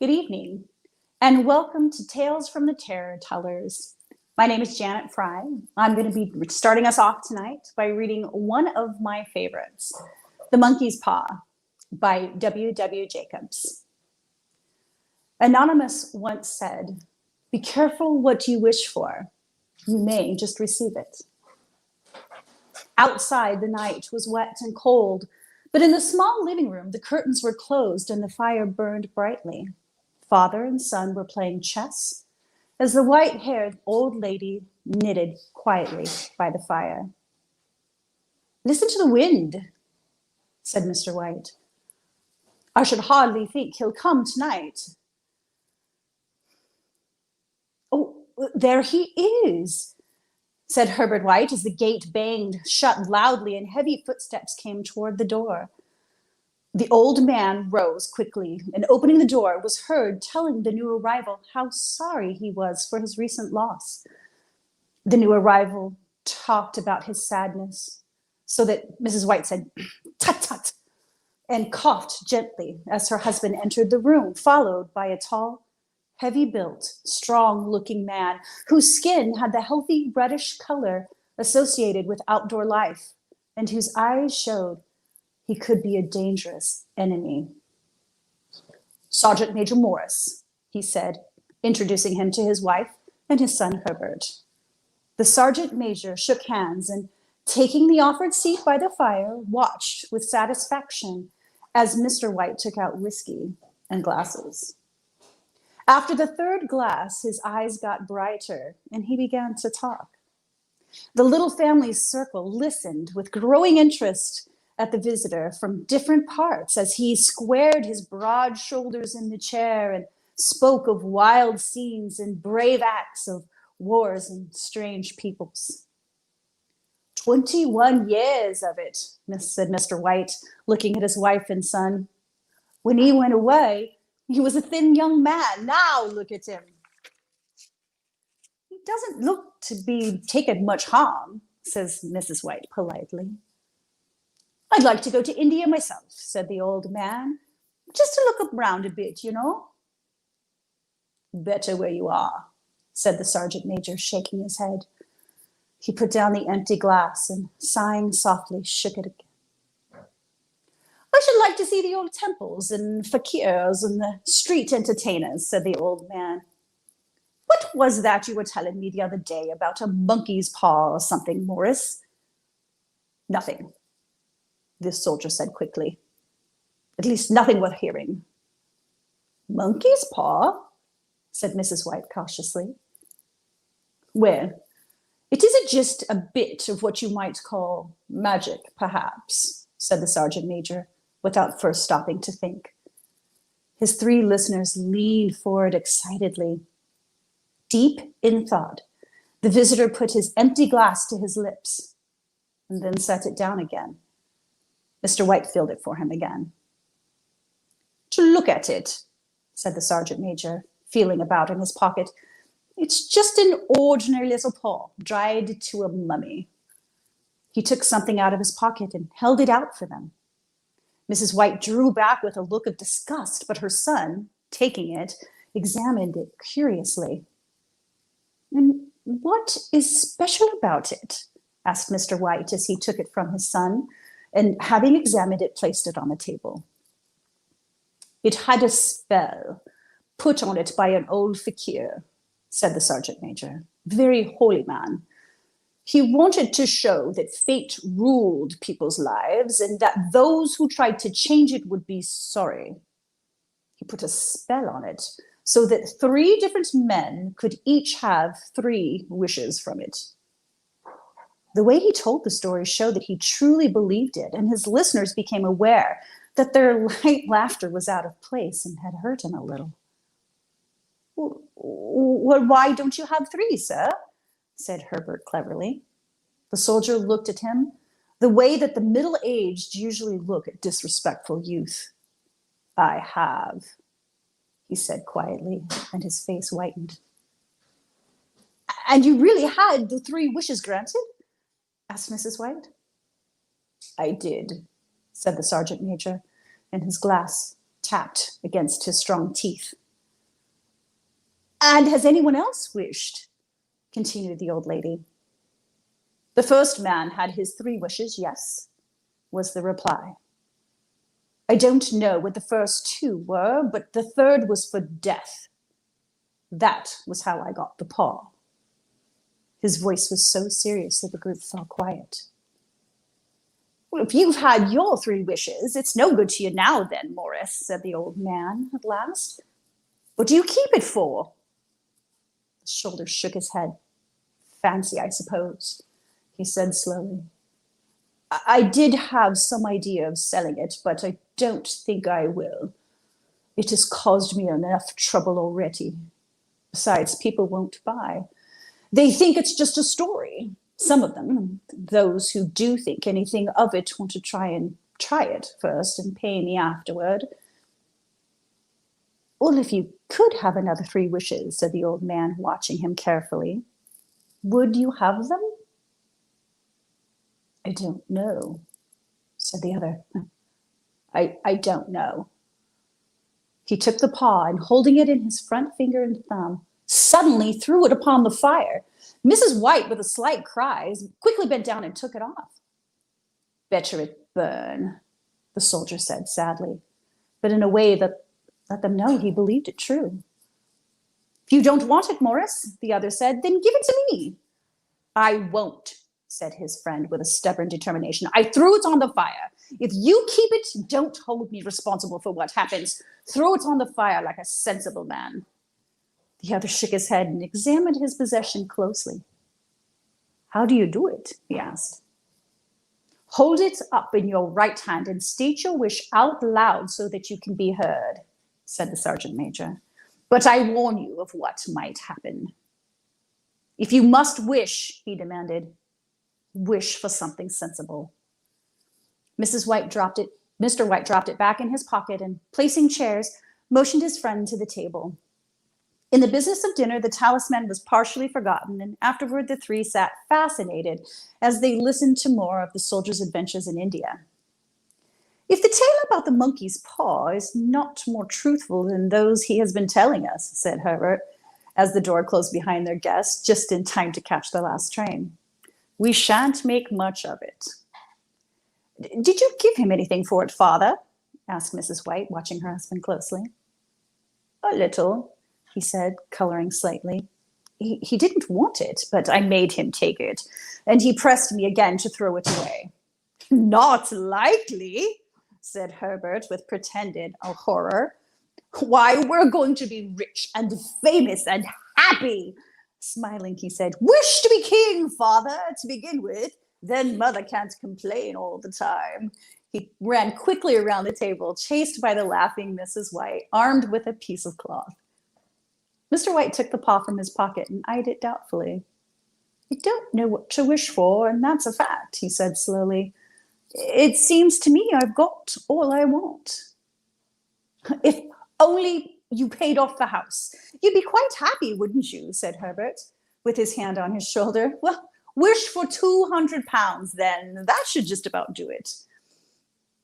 Good evening, and welcome to Tales from the Terror Tellers. My name is Janet Fry. I'm going to be starting us off tonight by reading one of my favorites, The Monkey's Paw by W.W. Jacobs. Anonymous once said, "Be careful what you wish for. You may just receive it." Outside, the night was wet and cold, but in the small living room, the curtains were closed and the fire burned brightly. Father and son were playing chess as the white-haired old lady knitted quietly by the fire. "Listen to the wind," said Mr. White. "I should hardly think he'll come tonight." "Oh, there he is," said Herbert White as the gate banged shut loudly and heavy footsteps came toward the door. The old man rose quickly and, opening the door, was heard telling the new arrival how sorry he was for his recent loss. The new arrival talked about his sadness, so that Mrs. White said, "Tut, tut," and coughed gently as her husband entered the room, followed by a tall, heavy-built, strong-looking man whose skin had the healthy reddish color associated with outdoor life and whose eyes showed he could be a dangerous enemy. "Sergeant Major Morris," he said, introducing him to his wife and his son Herbert. The sergeant major shook hands and, taking the offered seat by the fire, watched with satisfaction as Mr. White took out whiskey and glasses. After the third glass, his eyes got brighter and he began to talk. The little family's circle listened with growing interest at the visitor from different parts as he squared his broad shoulders in the chair and spoke of wild scenes and brave acts of wars and strange peoples. 21 years of it," said Mr. White, looking at his wife and son. "When he went away, he was a thin young man. Now look at him." "He doesn't look to be taking much harm," says Mrs. White politely. "I'd like to go to India myself," said the old man, "just to look around a bit, you know." "Better where you are," said the sergeant major, shaking his head. He put down the empty glass and, sighing softly, shook it again. "I should like to see the old temples and fakirs and the street entertainers," said the old man. "What was that you were telling me the other day about a monkey's paw or something, Morris?" "Nothing," the soldier said quickly. "At least nothing worth hearing." "Monkey's paw?" said Mrs. White cautiously. "Well, it isn't just a bit of what you might call magic, perhaps," said the sergeant major, without first stopping to think. His three listeners leaned forward excitedly. Deep in thought, the visitor put his empty glass to his lips and then set it down again. Mr. White filled it for him again. "To look at it," said the sergeant major, feeling about in his pocket, "it's just an ordinary little paw, dried to a mummy." He took something out of his pocket and held it out for them. Mrs. White drew back with a look of disgust, but her son, taking it, examined it curiously. "And what is special about it?" asked Mr. White as he took it from his son and, having examined it, placed it on the table. "It had a spell put on it by an old fakir," said the sergeant major. "Very holy man. He wanted to show that fate ruled people's lives and that those who tried to change it would be sorry. He put a spell on it so that 3 different men could each have 3 wishes from it." The way he told the story showed that he truly believed it, and his listeners became aware that their light laughter was out of place and had hurt him a little. "Well, why don't you have 3, sir?" said Herbert cleverly. The soldier looked at him the way that the middle-aged usually look at disrespectful youth. "I have," he said quietly, and his face whitened. "And you really had the 3 wishes granted?" asked Mrs. White. "I did," said the sergeant major, and his glass tapped against his strong teeth And has anyone else wished? Continued the old lady. The first man had his 3 wishes, yes, was the reply. I don't know what the first 2 were, but the 3rd was for death. That was how I got the paw. His voice was so serious that the group fell quiet. Well, if you've had your 3 wishes, it's no good to you now then, Morris, said the old man at last. What do you keep it for? The shoulder shook his head. Fancy, I suppose, he said slowly. I did have some idea of selling it, but I don't think I will. It has caused me enough trouble already. Besides, people won't buy. They think it's just a story. Some of them, those who do think anything of it, want to try it first and pay me afterward. Well, if you could have another 3 wishes, said the old man, watching him carefully, would you have them? I don't know, said the other. I don't know. He took the paw and, holding it in his front finger and thumb, suddenly threw it upon the fire. Mrs. White, with a slight cry, quickly bent down and took it off. Better it burn, the soldier said sadly, but in a way that let them know he believed it true. If you don't want it, Morris, the other said, then give it to me. I won't, said his friend with a stubborn determination. I threw it on the fire. If you keep it, don't hold me responsible for what happens. Throw it on the fire like a sensible man. The other shook his head and examined his possession closely. How do you do it? He asked. Hold it up in your right hand and state your wish out loud so that you can be heard, said the sergeant major. But I warn you of what might happen. If you must wish, he demanded, wish for something sensible. Mr. White dropped it back in his pocket and, placing chairs, motioned his friend to the table. In the business of dinner, the talisman was partially forgotten, and afterward the 3 sat fascinated as they listened to more of the soldier's adventures in India. If the tale about the monkey's paw is not more truthful than those he has been telling us, said Herbert, as the door closed behind their guest, just in time to catch the last train, we shan't make much of it. Did you give him anything for it, father? Asked Mrs. White, watching her husband closely. A little, he said, coloring slightly. He didn't want it, but I made him take it, and he pressed me again to throw it away. Not likely, said Herbert with pretended horror. Why, we're going to be rich and famous and happy. Smiling, he said, wish to be king, father, to begin with. Then mother can't complain all the time. He ran quickly around the table, chased by the laughing Mrs. White, armed with a piece of cloth. Mr. White took the paw from his pocket and eyed it doubtfully. I don't know what to wish for, and that's a fact, he said slowly. It seems to me I've got all I want. If only you paid off the house. You'd be quite happy, wouldn't you? Said Herbert, with his hand on his shoulder. Well, wish for £200, then. That should just about do it.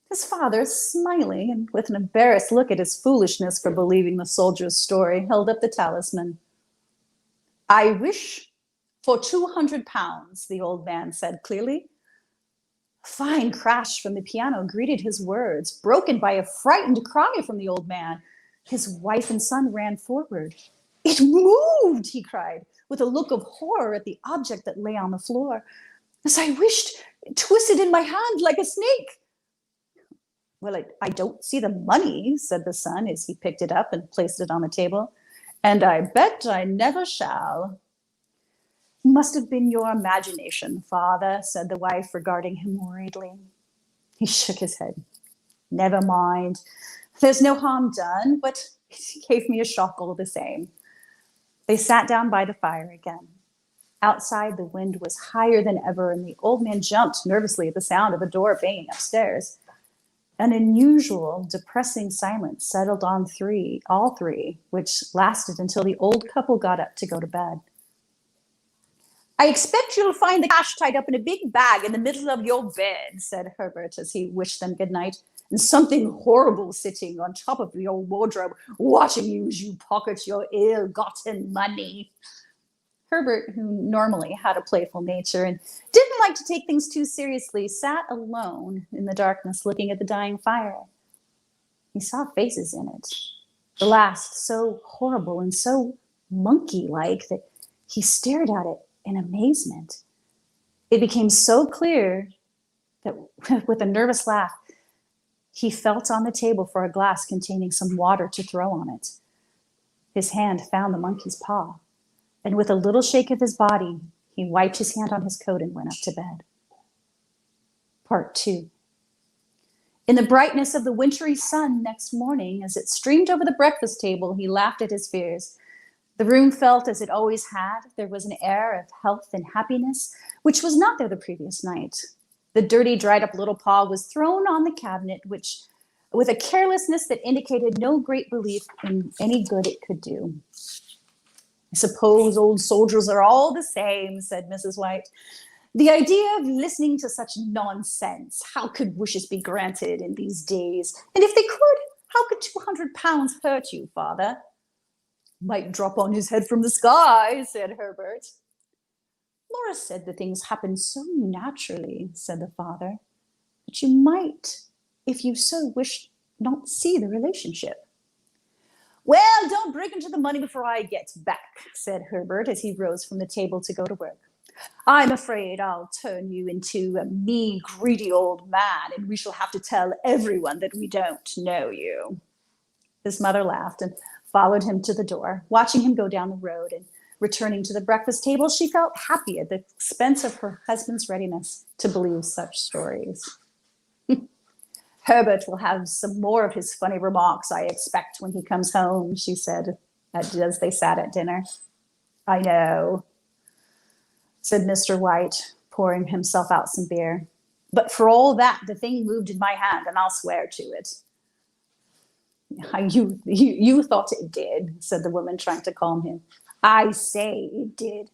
His father, smiling and with an embarrassed look at his foolishness for believing the soldier's story, held up the talisman. I wish for £200, the old man said clearly. A fine crash from the piano greeted his words, broken by a frightened cry from the old man. His wife and son ran forward. It moved, he cried, with a look of horror at the object that lay on the floor. As I wished, it twisted in my hand like a snake. Well, I don't see the money, said the son as he picked it up and placed it on the table. And I bet I never shall. Must have been your imagination, father, said the wife, regarding him worriedly. He shook his head. Never mind. There's no harm done, but it gave me a shock all the same. They sat down by the fire again. Outside, the wind was higher than ever, and the old man jumped nervously at the sound of a door banging upstairs. An unusual, depressing silence settled on all three, which lasted until the old couple got up to go to bed. I expect you'll find the cash tied up in a big bag in the middle of your bed, said Herbert as he wished them good night. and something horrible sitting on top of the old wardrobe, watching you as you pocket your ill-gotten money. Herbert, who normally had a playful nature and didn't like to take things too seriously, sat alone in the darkness looking at the dying fire. He saw faces in it, the last so horrible and so monkey-like that he stared at it in amazement. It became so clear that with a nervous laugh, he felt on the table for a glass containing some water to throw on it. His hand found the monkey's paw, and with a little shake of his body, he wiped his hand on his coat and went up to bed. Part 2. In the brightness of the wintry sun next morning, as it streamed over the breakfast table, he laughed at his fears. The room felt as it always had. There was an air of health and happiness, which was not there the previous night. The dirty, dried-up little paw was thrown on the cabinet, which, with a carelessness that indicated no great belief in any good it could do. "I suppose old soldiers are all the same," said Mrs. White. "The idea of listening to such nonsense. How could wishes be granted in these days? And if they could, how could £200 hurt you, father?" "Might drop on his head from the sky," said Herbert. "Laura said the things happened so naturally," said the father, "that you might, if you so wished, not see the relationship." "Well, don't break into the money before I get back," said Herbert as he rose from the table to go to work. "I'm afraid I'll turn you into a mean, greedy old man, and we shall have to tell everyone that we don't know you." His mother laughed and followed him to the door. Watching him go down the road and returning to the breakfast table, she felt happy at the expense of her husband's readiness to believe such stories. "Herbert will have some more of his funny remarks, I expect, when he comes home," she said as they sat at dinner. "I know," said Mr. White, pouring himself out some beer. "But for all that, the thing moved in my hand, and I'll swear to it." You thought it did," said the woman, trying to calm him. "I say it did,"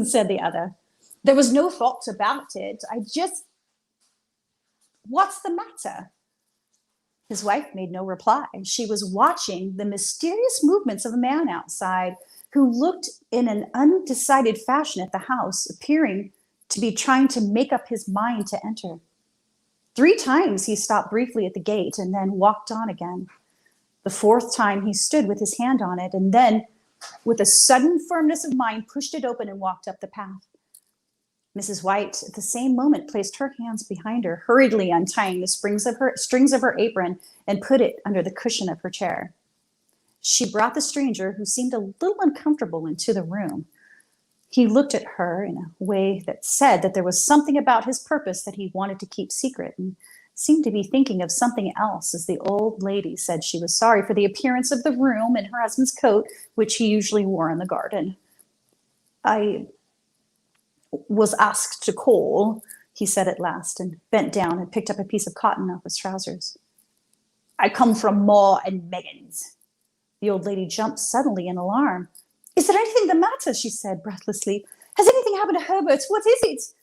said the other. "There was no thought about it. What's the matter?" His wife made no reply. She was watching the mysterious movements of a man outside who looked in an undecided fashion at the house, appearing to be trying to make up his mind to enter. 3 times he stopped briefly at the gate and then walked on again. The 4th time he stood with his hand on it and then, with a sudden firmness of mind, pushed it open and walked up the path. Mrs. White at the same moment placed her hands behind her, hurriedly untying the strings of her apron and put it under the cushion of her chair. She brought the stranger, who seemed a little uncomfortable, into the room. He looked at her in a way that said that there was something about his purpose that he wanted to keep secret, and seemed to be thinking of something else as the old lady said she was sorry for the appearance of the room and her husband's coat, which he usually wore in the garden. "I was asked to call," he said at last, and bent down and picked up a piece of cotton off his trousers. "I come from Ma and Megan's." The old lady jumped suddenly in alarm. "Is there anything the matter?" she said breathlessly. "Has anything happened to Herbert? What is it?"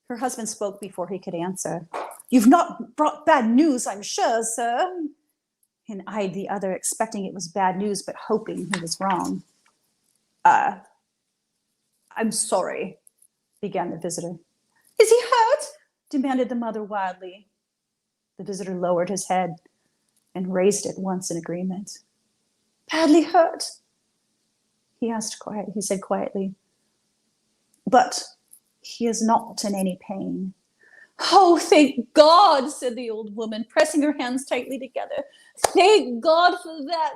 Her husband spoke before he could answer. "You've not brought bad news, I'm sure, sir?" And eyed the other, expecting it was bad news, but hoping he was wrong. "I'm sorry," began the visitor. "Is he hurt?" demanded the mother wildly. The visitor lowered his head and raised it once in agreement. "Badly hurt?" he said quietly. "But he is not in any pain." "Oh, thank God," said the old woman, pressing her hands tightly together. "Thank God for that.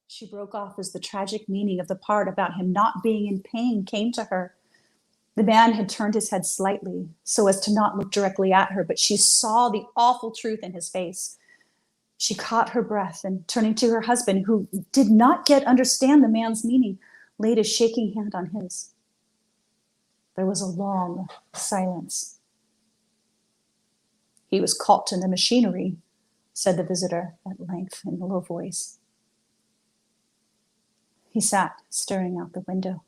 She broke off as the tragic meaning of the part about him not being in pain came to her. The man had turned his head slightly so as to not look directly at her, but she saw the awful truth in his face. She caught her breath and, turning to her husband, who did not yet understand the man's meaning, laid a shaking hand on his. There was a long silence. "He was caught in the machinery," said the visitor at length in a low voice. He sat staring out the window.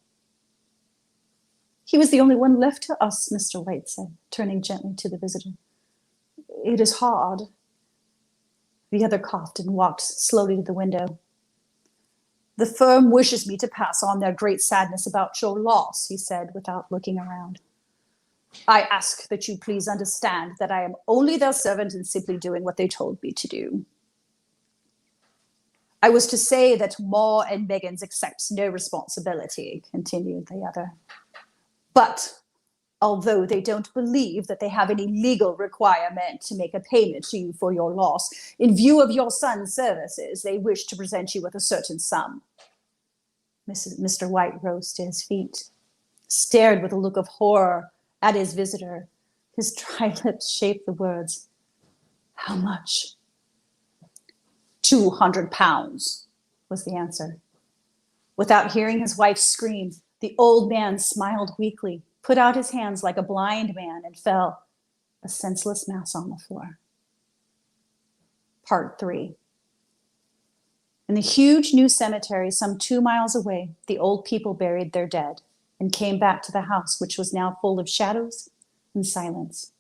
"He was the only one left to us," Mr. White said, turning gently to the visitor. It is hard. The other coughed and walked slowly to the window. The firm wishes me to pass on their great sadness about your loss, he said without looking around. I ask that you please understand that I am only their servant and simply doing what they told me to do. I was to say that Maw and Meggins accepts no responsibility, continued the other. But although they don't believe that they have any legal requirement to make a payment to you for your loss, in view of your son's services, they wish to present you with a certain sum. Mr. White rose to his feet, stared with a look of horror at his visitor. His dry lips shaped the words, "How much?" £200, was the answer. Without hearing his wife scream, the old man smiled weakly, put out his hands like a blind man, and fell, a senseless mass on the floor. Part 3. In the huge new cemetery some 2 miles away, the old people buried their dead and came back to the house, which was now full of shadows and silence.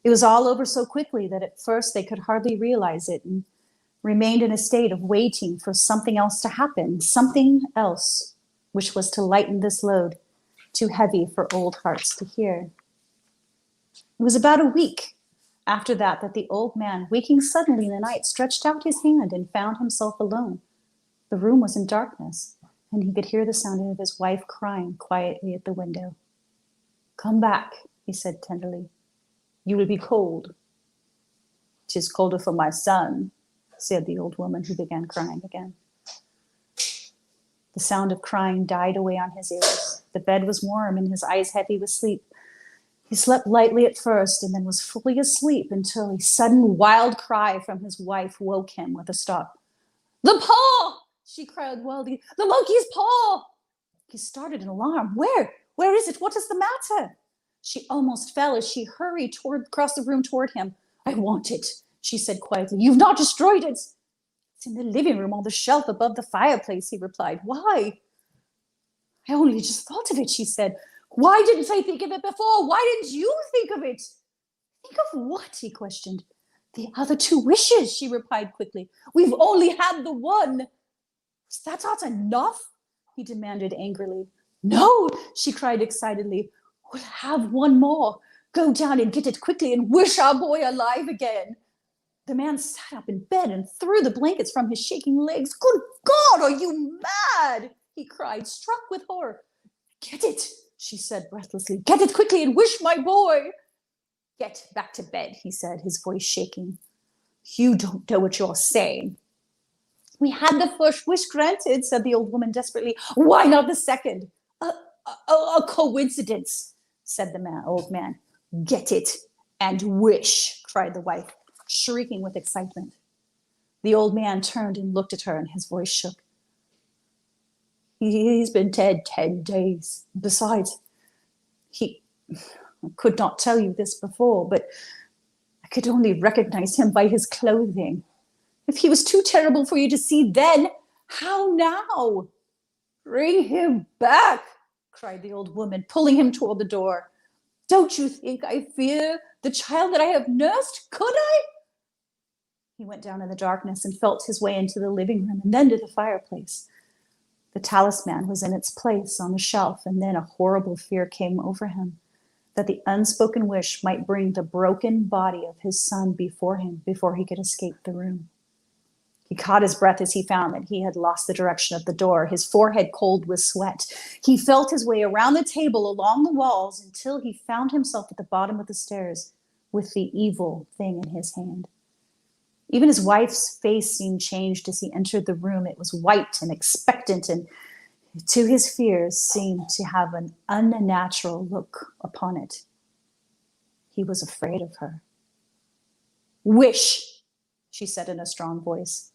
It was all over so quickly that at first they could hardly realize it and remained in a state of waiting for something else to happen, something else which was to lighten this load, too heavy for old hearts to hear. It was about a week after that the old man, waking suddenly in the night, stretched out his hand and found himself alone. The room was in darkness, and he could hear the sound of his wife crying quietly at the window. "Come back," he said tenderly. "You will be cold." "'Tis colder for my son," said the old woman, who began crying again. The sound of crying died away on his ears. The bed was warm and his eyes heavy with sleep. He slept lightly at first and then was fully asleep until a sudden wild cry from his wife woke him with a start. "The paw!" she cried wildly. "The monkey's paw!" He started in alarm. Where is it? What is the matter?" She almost fell as she hurried across the room toward him. "I want it," she said quietly. "You've not destroyed it." "It's in the living room on the shelf above the fireplace," he replied. "Why?" "I only just thought of it," she said. "Why didn't I think of it before? Why didn't you think of it?" "Think of what?" he questioned. "The other 2 wishes," she replied quickly. "We've only had the one." "Was that not enough?" he demanded angrily. "No," she cried excitedly. "We'll have one more. Go down and get it quickly and wish our boy alive again." The man sat up in bed and threw the blankets from his shaking legs. "Good God, are you mad?" he cried, struck with horror. "Get it," she said breathlessly. "Get it quickly and wish my boy." "Get back to bed," he said, his voice shaking. "You don't know what you're saying." "We had the first wish granted," said the old woman desperately. "Why not the second?" A coincidence," said the old man. "Get it and wish," cried the wife, shrieking with excitement. The old man turned and looked at her, and his voice shook. "He's been dead 10 days. Besides, I could not tell you this before, but I could only recognize him by his clothing. If he was too terrible for you to see then, how now?" "Bring him back," cried the old woman, pulling him toward the door. "Don't you think I fear the child that I have nursed? Could I?" He went down in the darkness and felt his way into the living room and then to the fireplace. The talisman was in its place on the shelf, and then a horrible fear came over him that the unspoken wish might bring the broken body of his son before him before he could escape the room. He caught his breath as he found that he had lost the direction of the door, his forehead cold with sweat. He felt his way around the table, along the walls, until he found himself at the bottom of the stairs with the evil thing in his hand. Even his wife's face seemed changed as he entered the room. It was white and expectant, and to his fears seemed to have an unnatural look upon it. He was afraid of her. "Wish," she said in a strong voice.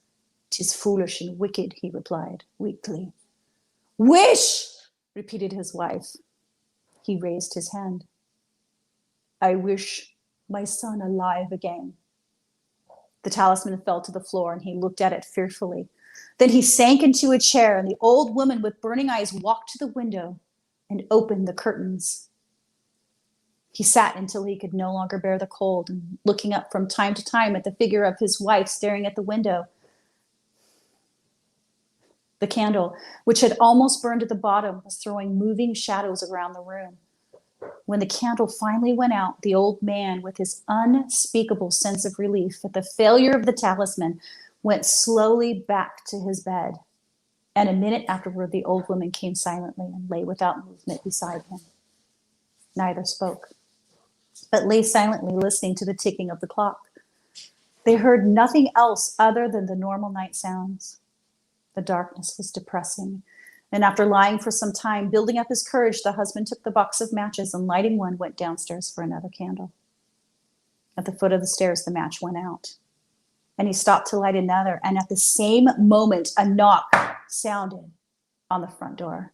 "'Tis foolish and wicked," he replied weakly. "Wish," repeated his wife. He raised his hand. "I wish my son alive again." The talisman fell to the floor, and he looked at it fearfully. Then he sank into a chair, and the old woman with burning eyes walked to the window and opened the curtains. He sat until he could no longer bear the cold, and looking up from time to time at the figure of his wife staring at the window. The candle, which had almost burned at the bottom, was throwing moving shadows around the room. When the candle finally went out, the old man, with his unspeakable sense of relief at the failure of the talisman, went slowly back to his bed. And a minute afterward, the old woman came silently and lay without movement beside him. Neither spoke, but lay silently listening to the ticking of the clock. They heard nothing else other than the normal night sounds. The darkness was depressing, and after lying for some time, building up his courage, the husband took the box of matches and, lighting one, went downstairs for another candle. At the foot of the stairs, the match went out, and he stopped to light another, and at the same moment, a knock sounded on the front door.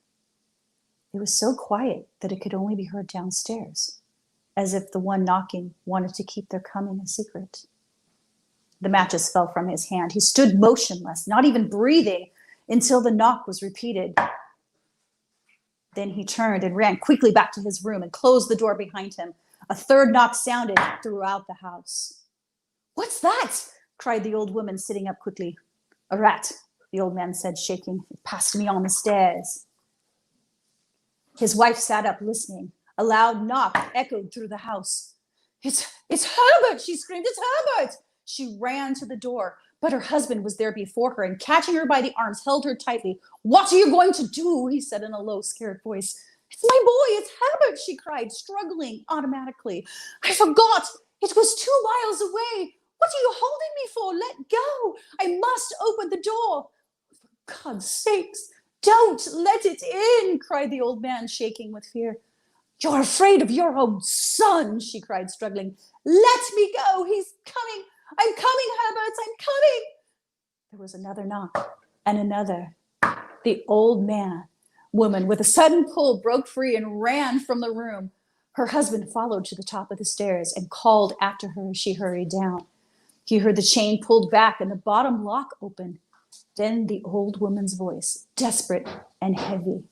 It was so quiet that it could only be heard downstairs, as if the one knocking wanted to keep their coming a secret. The matches fell from his hand. He stood motionless, not even breathing, until the knock was repeated. Then he turned and ran quickly back to his room and closed the door behind him. A third knock sounded throughout the house. "What's that?" cried the old woman, sitting up quickly. "A rat," the old man said, shaking. "It passed me on the stairs." His wife sat up, listening. A loud knock echoed through the house. It's Herbert," she screamed. "It's Herbert." She ran to the door, but her husband was there before her, and catching her by the arms, held her tightly. "What are you going to do?" he said in a low, scared voice. "It's my boy, it's Herbert," she cried, struggling automatically. "I forgot. It was 2 miles away. What are you holding me for? Let go. I must open the door." "For God's sakes, don't let it in," cried the old man, shaking with fear. "You're afraid of your own son," she cried, struggling. "Let me go. He's coming. I'm coming, Herbert. I'm coming." There was another knock and another. The old woman, with a sudden pull, broke free and ran from the room. Her husband followed to the top of the stairs and called after her as she hurried down. He heard the chain pulled back and the bottom lock open. Then the old woman's voice, desperate and heavy.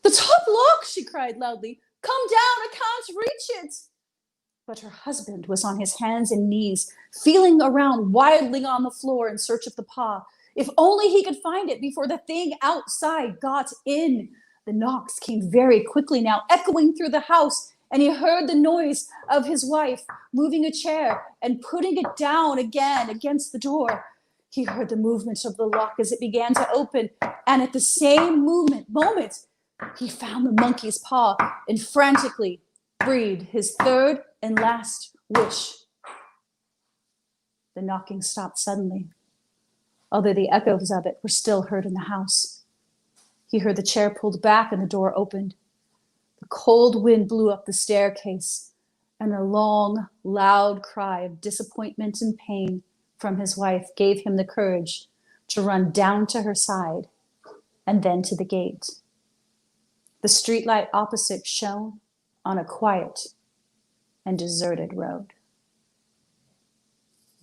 "The top lock," she cried loudly. "Come down, I can't reach it." But her husband was on his hands and knees, feeling around wildly on the floor in search of the paw. If only he could find it before the thing outside got in. The knocks came very quickly now, echoing through the house, and he heard the noise of his wife moving a chair and putting it down again against the door. He heard the movement of the lock as it began to open, and at the same moment, he found the monkey's paw and frantically breathed his third and last wish. The knocking stopped suddenly, although the echoes of it were still heard in the house. He heard the chair pulled back and the door opened. The cold wind blew up the staircase, and a long, loud cry of disappointment and pain from his wife gave him the courage to run down to her side and then to the gate. The streetlight opposite shone on a quiet and deserted road.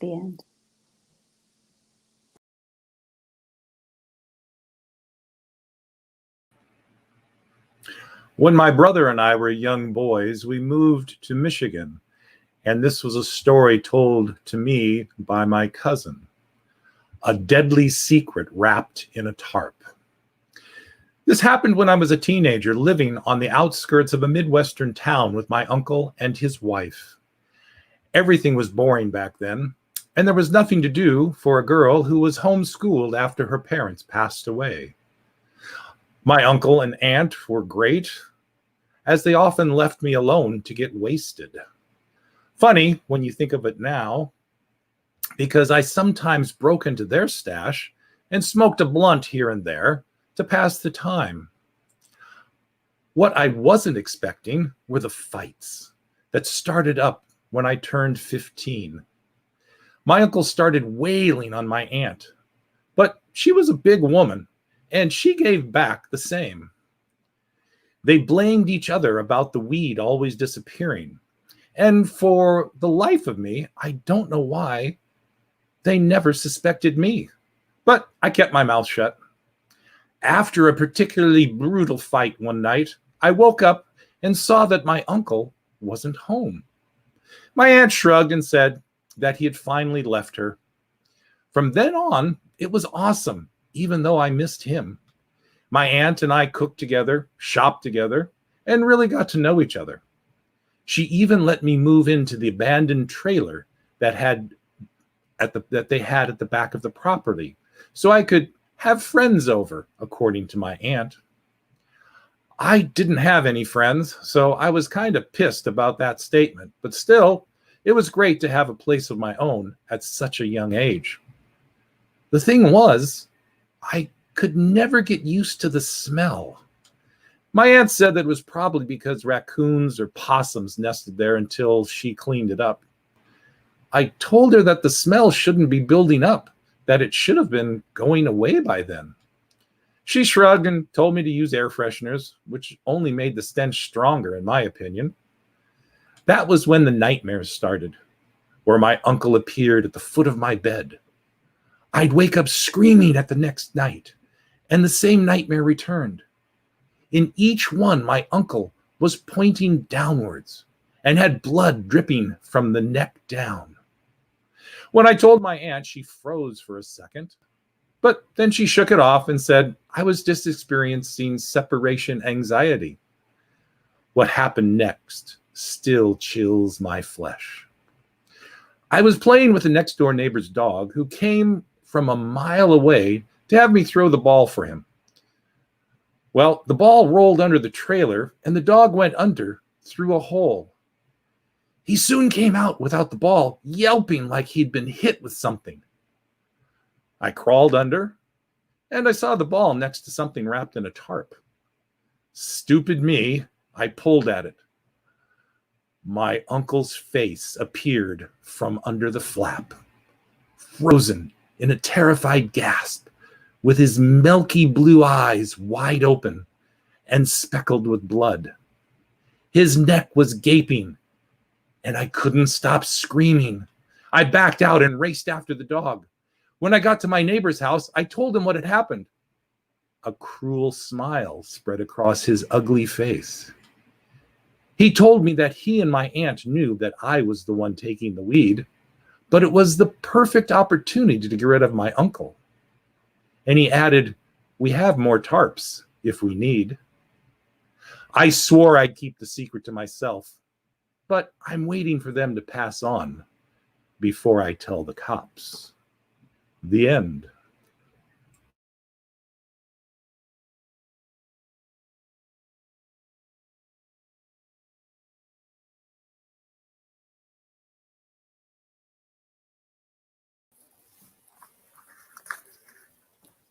The end. When my brother and I were young boys, we moved to Michigan, and this was a story told to me by my cousin. A deadly secret wrapped in a tarp. This happened when I was a teenager living on the outskirts of a Midwestern town with my uncle and his wife. Everything was boring back then, and there was nothing to do for a girl who was homeschooled after her parents passed away. My uncle and aunt were great, as they often left me alone to get wasted. Funny when you think of it now, because I sometimes broke into their stash and smoked a blunt here and there to pass the time. What I wasn't expecting were the fights that started up when I turned 15. My uncle started wailing on my aunt, but she was a big woman, and she gave back the same. They blamed each other about the weed always disappearing, and for the life of me, I don't know why, they never suspected me, but I kept my mouth shut. After a particularly brutal fight one night, I woke up and saw that my uncle wasn't home. My aunt shrugged and said that he had finally left her. From then on, it was awesome, even though I missed him. My aunt and I cooked together, shopped together, and really got to know each other. She even let me move into the abandoned trailer that they had at the back of the property, so I could have friends over, according to my aunt. I didn't have any friends, so I was kind of pissed about that statement, but still, it was great to have a place of my own at such a young age. The thing was, I could never get used to the smell. My aunt said that it was probably because raccoons or possums nested there until she cleaned it up. I told her that the smell shouldn't be building up, that it should have been going away by then. She shrugged and told me to use air fresheners, which only made the stench stronger, in my opinion. That was when the nightmares started, where my uncle appeared at the foot of my bed. I'd wake up screaming at the next night, and the same nightmare returned. In each one, my uncle was pointing downwards and had blood dripping from the neck down. When I told my aunt, she froze for a second, but then she shook it off and said I was just experiencing separation anxiety. What happened next still chills my flesh. I was playing with the next door neighbor's dog, who came from a mile away to have me throw the ball for him. Well, the ball rolled under the trailer and the dog went under through a hole. He soon came out without the ball, yelping like he'd been hit with something. I crawled under and I saw the ball next to something wrapped in a tarp. Stupid me, I pulled at it. My uncle's face appeared from under the flap, frozen in a terrified gasp, with his milky blue eyes wide open and speckled with blood. His neck was gaping, and I couldn't stop screaming. I backed out and raced after the dog. When I got to my neighbor's house, I told him what had happened. A cruel smile spread across his ugly face. He told me that he and my aunt knew that I was the one taking the weed, but it was the perfect opportunity to get rid of my uncle. And he added, "We have more tarps if we need." I swore I'd keep the secret to myself, but I'm waiting for them to pass on before I tell the cops. The end.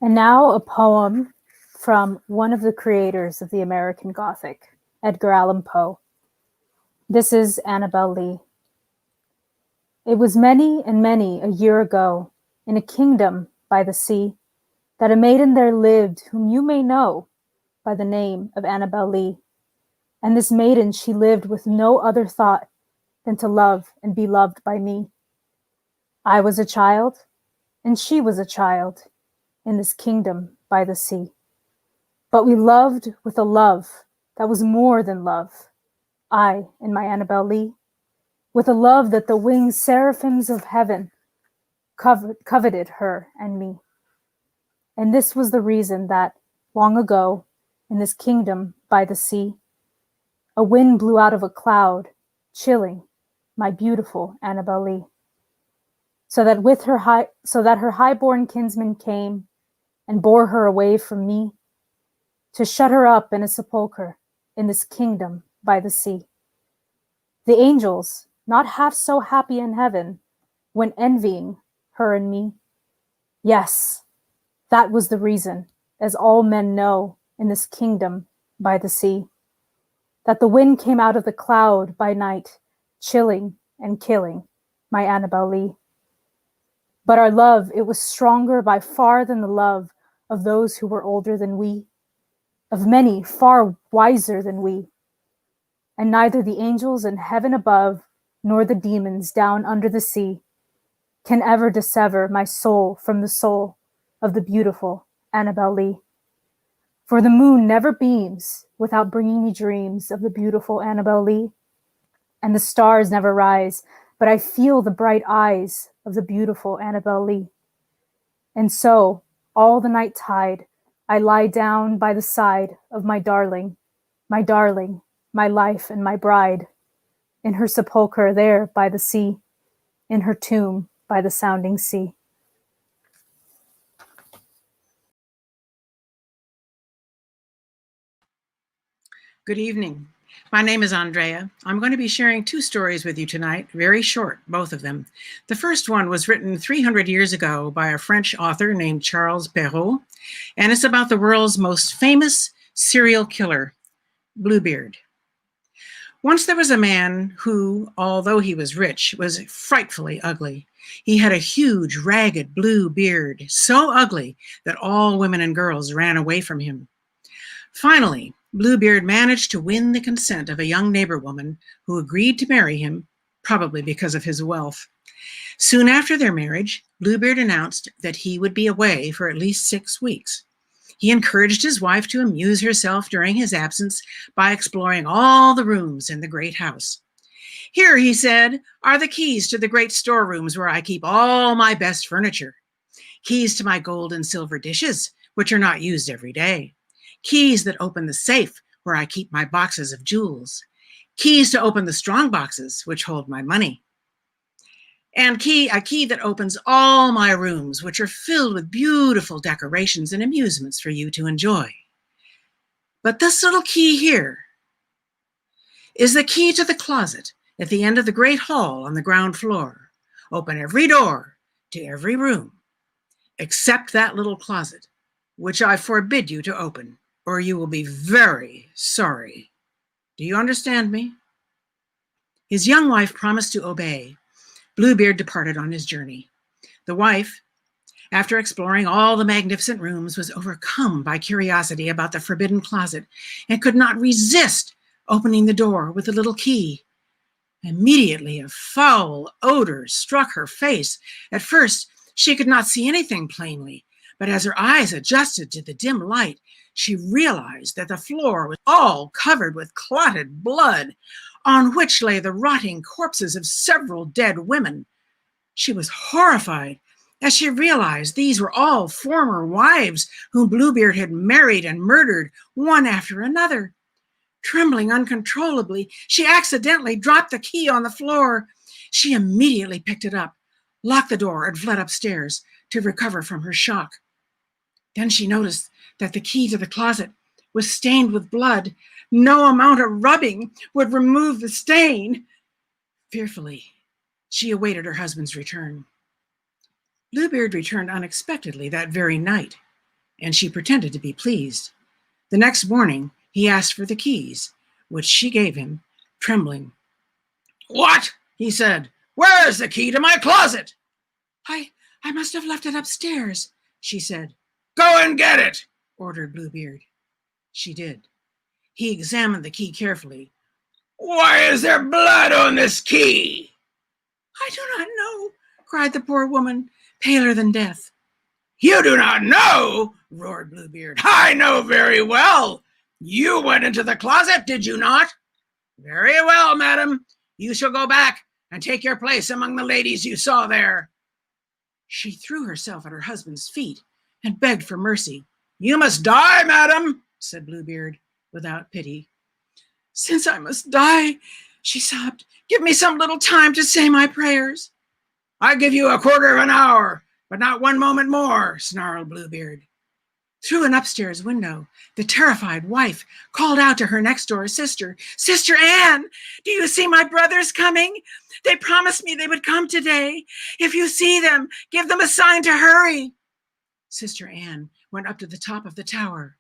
And now a poem from one of the creators of the American Gothic, Edgar Allan Poe. This is Annabel Lee. It was many and many a year ago, in a kingdom by the sea, that a maiden there lived whom you may know by the name of Annabel Lee. And this maiden, she lived with no other thought than to love and be loved by me. I was a child, and she was a child, in this kingdom by the sea. But we loved with a love that was more than love, I and my Annabel Lee, with a love that the winged seraphims of heaven coveted her and me. And this was the reason that, long ago, in this kingdom by the sea, a wind blew out of a cloud, chilling my beautiful Annabel Lee. So that her high-born kinsman came and bore her away from me, to shut her up in a sepulchre in this kingdom by the sea. The angels, not half so happy in heaven, went envying her and me. Yes, that was the reason, as all men know in this kingdom by the sea, that the wind came out of the cloud by night, chilling and killing my Annabel Lee. But our love, it was stronger by far than the love of those who were older than we, of many far wiser than we. And neither the angels in heaven above, nor the demons down under the sea, can ever dissever my soul from the soul of the beautiful Annabel Lee. For the moon never beams without bringing me dreams of the beautiful Annabel Lee. And the stars never rise, but I feel the bright eyes of the beautiful Annabel Lee. And so, all the night tide, I lie down by the side of my darling, my life and my bride, in her sepulchre there by the sea, in her tomb by the sounding sea. Good evening. My name is Andrea. I'm going to be sharing two stories with you tonight, very short, both of them. The first one was written 300 years ago by a French author named Charles Perrault, and it's about the world's most famous serial killer, Bluebeard. Once there was a man who, although he was rich, was frightfully ugly. He had a huge, ragged blue beard, so ugly that all women and girls ran away from him. Finally, Bluebeard managed to win the consent of a young neighbor woman who agreed to marry him, probably because of his wealth. Soon after their marriage, Bluebeard announced that he would be away for at least 6 weeks. He encouraged his wife to amuse herself during his absence by exploring all the rooms in the great house. Here, he said, are the keys to the great storerooms where I keep all my best furniture. Keys to my gold and silver dishes, which are not used every day. Keys that open the safe where I keep my boxes of jewels. Keys to open the strong boxes, which hold my money. And a key that opens all my rooms, which are filled with beautiful decorations and amusements for you to enjoy. But this little key here is the key to the closet at the end of the great hall on the ground floor. Open every door to every room, except that little closet, which I forbid you to open, or you will be very sorry. Do you understand me? His young wife promised to obey. Bluebeard departed on his journey. The wife, after exploring all the magnificent rooms, was overcome by curiosity about the forbidden closet and could not resist opening the door with the little key. Immediately, a foul odor struck her face. At first, she could not see anything plainly, but as her eyes adjusted to the dim light, she realized that the floor was all covered with clotted blood, on which lay the rotting corpses of several dead women. She was horrified as she realized these were all former wives whom Bluebeard had married and murdered one after another. Trembling uncontrollably, she accidentally dropped the key on the floor. She immediately picked it up, locked the door, and fled upstairs to recover from her shock. Then she noticed that the key to the closet was stained with blood. No amount of rubbing would remove the stain. Fearfully, she awaited her husband's return. Bluebeard returned unexpectedly that very night, and she pretended to be pleased. The next morning, he asked for the keys, which she gave him, trembling. "What?" he said. "Where is the key to my closet?" I must have left it upstairs," she said. "Go and get it," ordered Bluebeard. She did. He examined the key carefully. "Why is there blood on this key?" "I do not know," cried the poor woman, paler than death. "You do not know?" roared Bluebeard. "I know very well. You went into the closet, did you not? Very well, madam. You shall go back and take your place among the ladies you saw there." She threw herself at her husband's feet and begged for mercy. "You must die, madam," said Bluebeard, without pity. "Since I must die," she sobbed, "give me some little time to say my prayers." "I give you a quarter of an hour, but not one moment more," snarled Bluebeard. Through an upstairs window, the terrified wife called out to her next-door sister, "Sister Anne, do you see my brothers coming? They promised me they would come today. If you see them, give them a sign to hurry." Sister Anne went up to the top of the tower.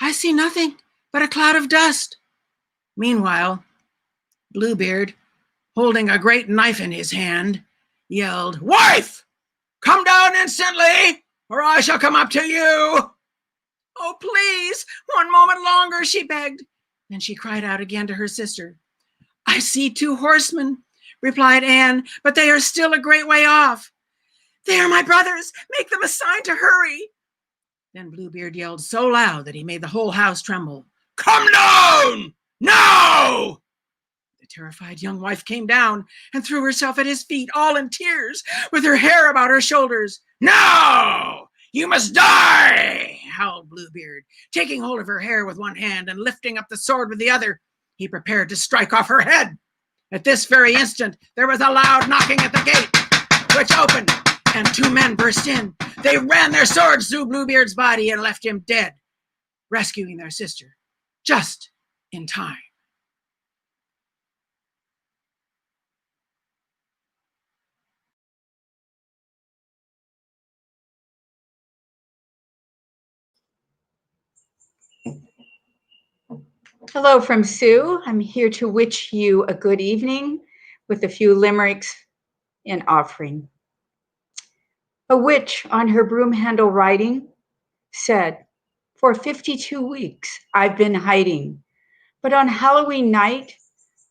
"I see nothing but a cloud of dust." Meanwhile, Bluebeard, holding a great knife in his hand, yelled, "Wife, come down instantly, or I shall come up to you." "Oh, please, one moment longer," she begged. Then she cried out again to her sister. "I see 2 horsemen," replied Anne, "but they are still a great way off." "They are my brothers. Make them a sign to hurry." Then Bluebeard yelled so loud that he made the whole house tremble. "Come down! Now!" The terrified young wife came down and threw herself at his feet, all in tears, with her hair about her shoulders. "No! You must die!" howled Bluebeard, taking hold of her hair with one hand and lifting up the sword with the other. He prepared to strike off her head. At this very instant, there was a loud knocking at the gate, which opened, and two men burst in. They ran their swords through Bluebeard's body and left him dead, rescuing their sister just in time. Hello from Sue. I'm here to wish you a good evening with a few limericks in offering. A witch on her broom handle writing said, "For 52 weeks I've been hiding, but on Halloween night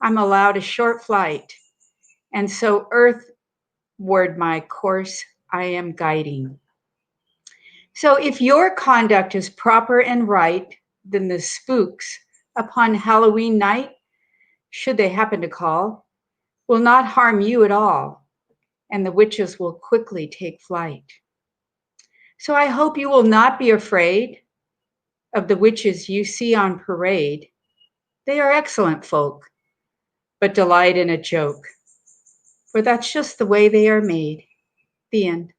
I'm allowed a short flight, and so earthward my course I am guiding." So if your conduct is proper and right, then the spooks upon Halloween night, should they happen to call, will not harm you at all, and the witches will quickly take flight. So I hope you will not be afraid of the witches you see on parade. They are excellent folk, but delight in a joke, for that's just the way they are made. The end.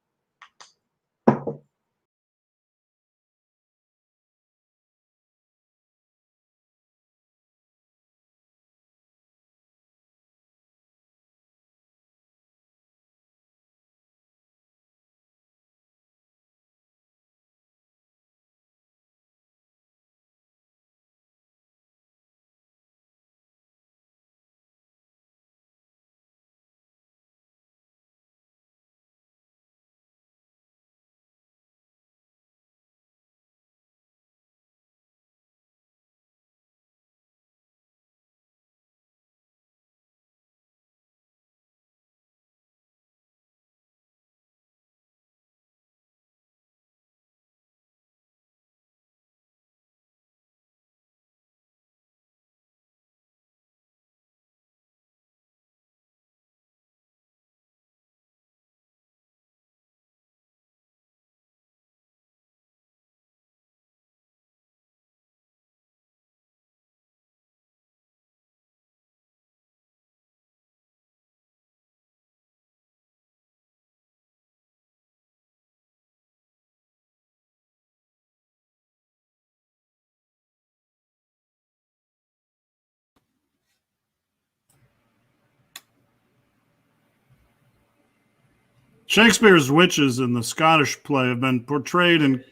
Shakespeare's witches in the Scottish play have been portrayed in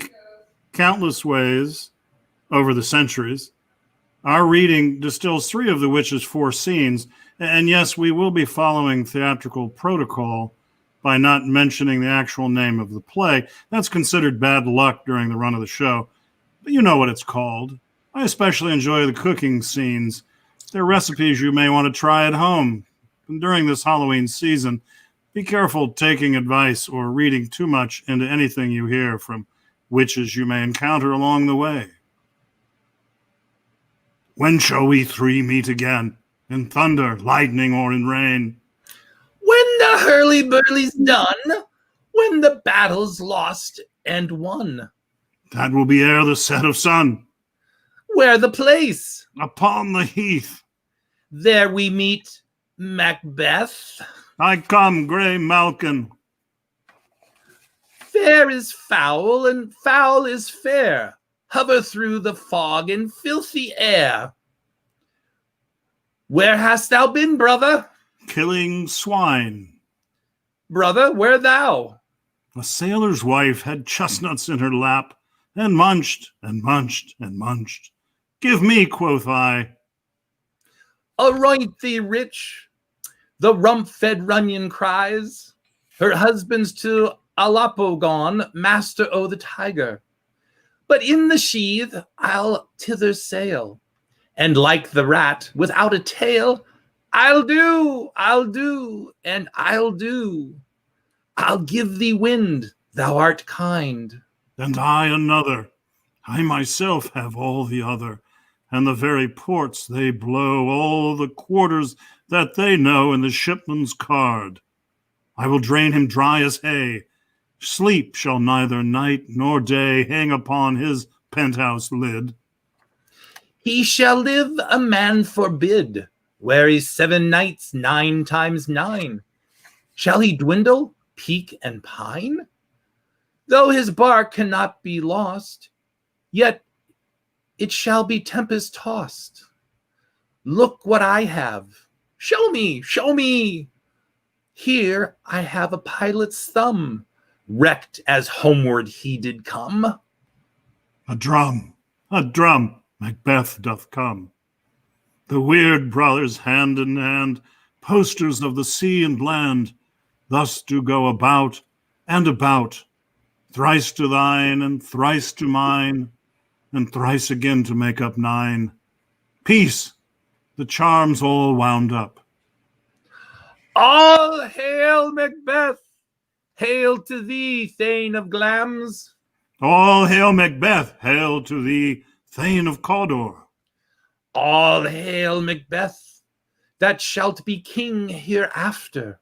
countless ways over the centuries. Our reading distills 3 of the witches' 4 scenes, and yes, we will be following theatrical protocol by not mentioning the actual name of the play. That's considered bad luck during the run of the show, but you know what it's called. I especially enjoy the cooking scenes. They're recipes you may want to try at home. And during this Halloween season, be careful taking advice or reading too much into anything you hear from witches you may encounter along the way. When shall we 3 meet again? In thunder, lightning, or in rain? When the hurly-burly's done, when the battle's lost and won. That will be ere the set of sun. Where the place? Upon the heath. There we meet Macbeth. I come, grey Malkin. Fair is foul, and foul is fair. Hover through the fog and filthy air. Where hast thou been, brother? Killing swine. Brother, where thou? A sailor's wife had chestnuts in her lap, and munched, and munched, and munched. Give me, quoth I. Aroint thee, rich. The rump-fed Runyon cries. Her husband's to Aleppo gone, master o' the tiger. But in the sheath I'll thither sail, and like the rat without a tail, I'll do, and I'll do. I'll give thee wind, thou art kind. and I another. I myself have all the other, and the very ports they blow, all the quarters that they know in the shipman's card. I will drain him dry as hay. Sleep shall neither night nor day hang upon his penthouse lid. He shall live a man forbid, where he's 7 nights 9 times 9. Shall he dwindle, peak, and pine? Though his bark cannot be lost, yet it shall be tempest tossed. Look what I have. Show me, show me. Here I have a pilot's thumb, wrecked as homeward he did come. A drum, Macbeth doth come. The weird brothers hand in hand, posters of the sea and land, thus do go about and about, thrice to thine and thrice to mine, and thrice again to make up 9. Peace, the charm's all wound up. All hail Macbeth! Hail to thee, Thane of Glams! All hail Macbeth, hail to thee, Thane of Cawdor. All hail Macbeth, that shalt be king hereafter.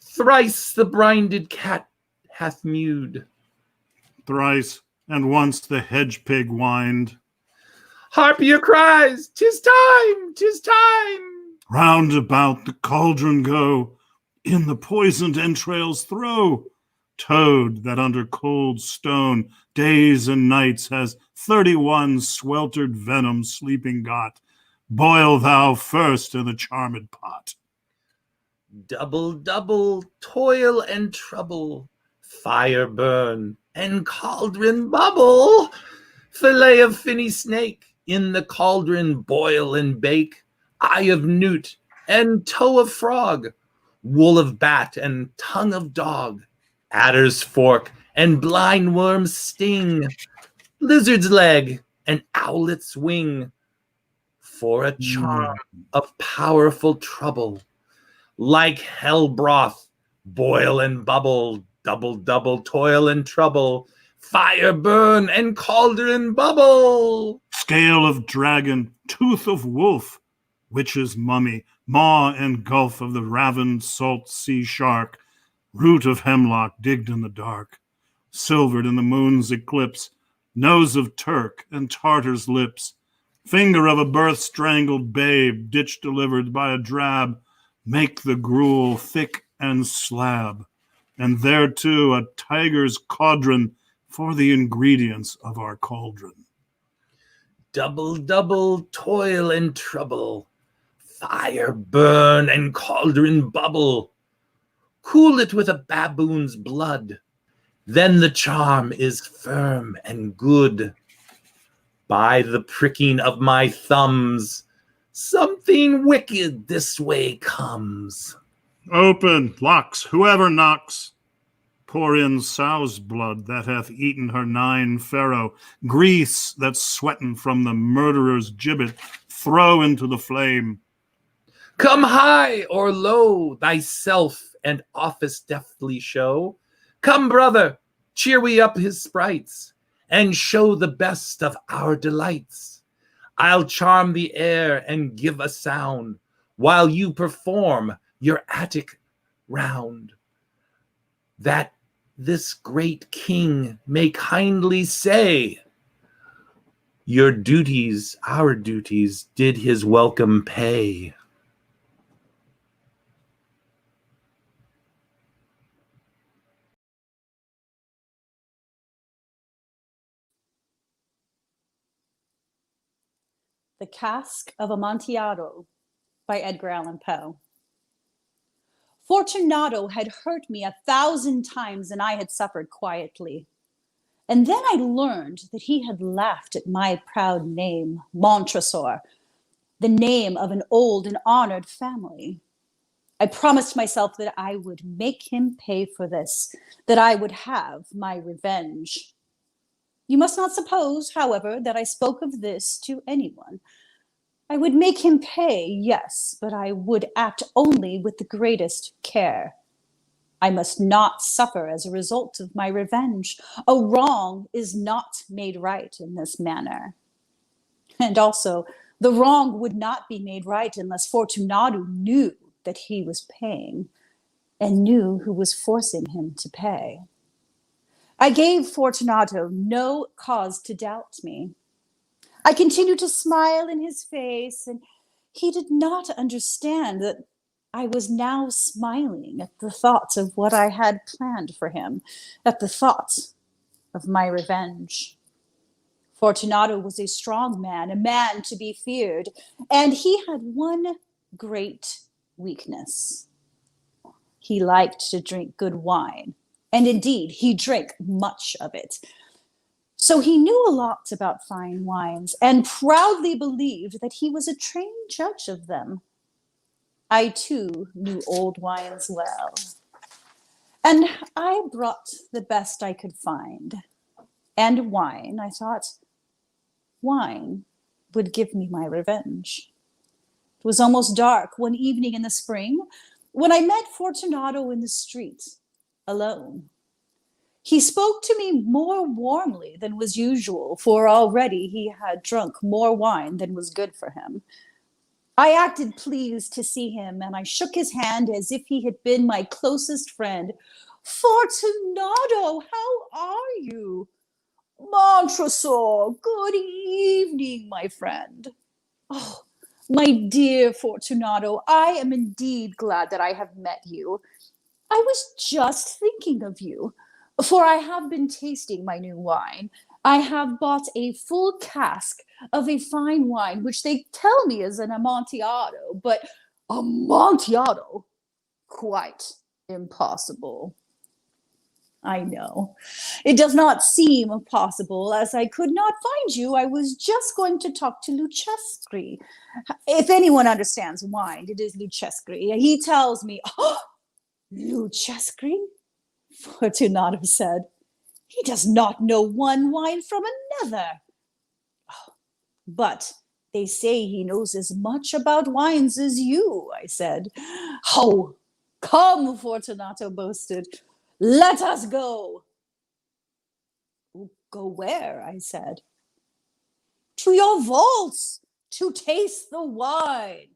Thrice the brinded cat hath mewed. Thrice and once the hedge pig whined. Harp your cries, 'tis time, 'tis time. Round about the cauldron go, in the poisoned entrails throw. Toad that under cold stone days and nights has 31 sweltered venom sleeping got, boil thou first in the charmed pot. Double, double, toil and trouble, fire burn and cauldron bubble. Fillet of finny snake, in the cauldron boil and bake. Eye of newt and toe of frog, wool of bat and tongue of dog. Adder's fork and blind worm's sting, lizard's leg and owlet's wing. For a charm of powerful trouble, like hell broth, boil and bubble, double, double, toil and trouble, fire burn and cauldron bubble. Scale of dragon, tooth of wolf, witch's mummy, maw and gulf of the ravened salt sea shark, root of hemlock digged in the dark, silvered in the moon's eclipse, nose of Turk and Tartar's lips, finger of a birth-strangled babe, ditch delivered by a drab, make the gruel thick and slab, and thereto a tiger's caudron for the ingredients of our cauldron. Double, double, toil and trouble, fire burn and cauldron bubble. Cool it with a baboon's blood, then the charm is firm and good. By the pricking of my thumbs, something wicked this way comes. Open, locks, whoever knocks. Pour in sow's blood that hath eaten her 9 farrow, grease that's sweatin' from the murderer's gibbet, throw into the flame. Come high or low, thyself and office deftly show. Come, brother, cheer we up his sprites, and show the best of our delights. I'll charm the air and give a sound, while you perform your attic round, that this great king may kindly say, your duties, our duties, did his welcome pay. The Cask of Amontillado by Edgar Allan Poe. Fortunato had hurt me 1,000 times, and I had suffered quietly. And then I learned that he had laughed at my proud name, Montresor, the name of an old and honored family. I promised myself that I would make him pay for this, that I would have my revenge. You must not suppose, however, that I spoke of this to anyone. I would make him pay, yes, but I would act only with the greatest care. I must not suffer as a result of my revenge. A wrong is not made right in this manner. And also, the wrong would not be made right unless Fortunato knew that he was paying and knew who was forcing him to pay. I gave Fortunato no cause to doubt me. I continued to smile in his face, and he did not understand that I was now smiling at the thought of what I had planned for him, at the thought of my revenge. Fortunato was a strong man, a man to be feared, and he had one great weakness. He liked to drink good wine, and indeed, he drank much of it. So he knew a lot about fine wines and proudly believed that he was a trained judge of them. I too knew old wines well, and I brought the best I could find. And wine, I thought, wine would give me my revenge. It was almost dark one evening in the spring when I met Fortunato in the street, alone. He spoke to me more warmly than was usual, for already he had drunk more wine than was good for him. I acted pleased to see him, and I shook his hand as if he had been my closest friend. Fortunato, how are you? Montresor, good evening, my friend. Oh, my dear Fortunato, I am indeed glad that I have met you. I was just thinking of you, for I have been tasting my new wine. I have bought a full cask of a fine wine, which they tell me is an Amontillado, but Amontillado? Quite impossible. I know. It does not seem possible. As I could not find you, I was just going to talk to Lucchescri. If anyone understands wine, it is Lucchescri. He tells me, oh, Lucchescri? Fortunato said. He does not know one wine from another. Oh, but they say he knows as much about wines as you, I said. Oh, come, Fortunato boasted. Let us go. Go where? I said. To your vaults, to taste the wine.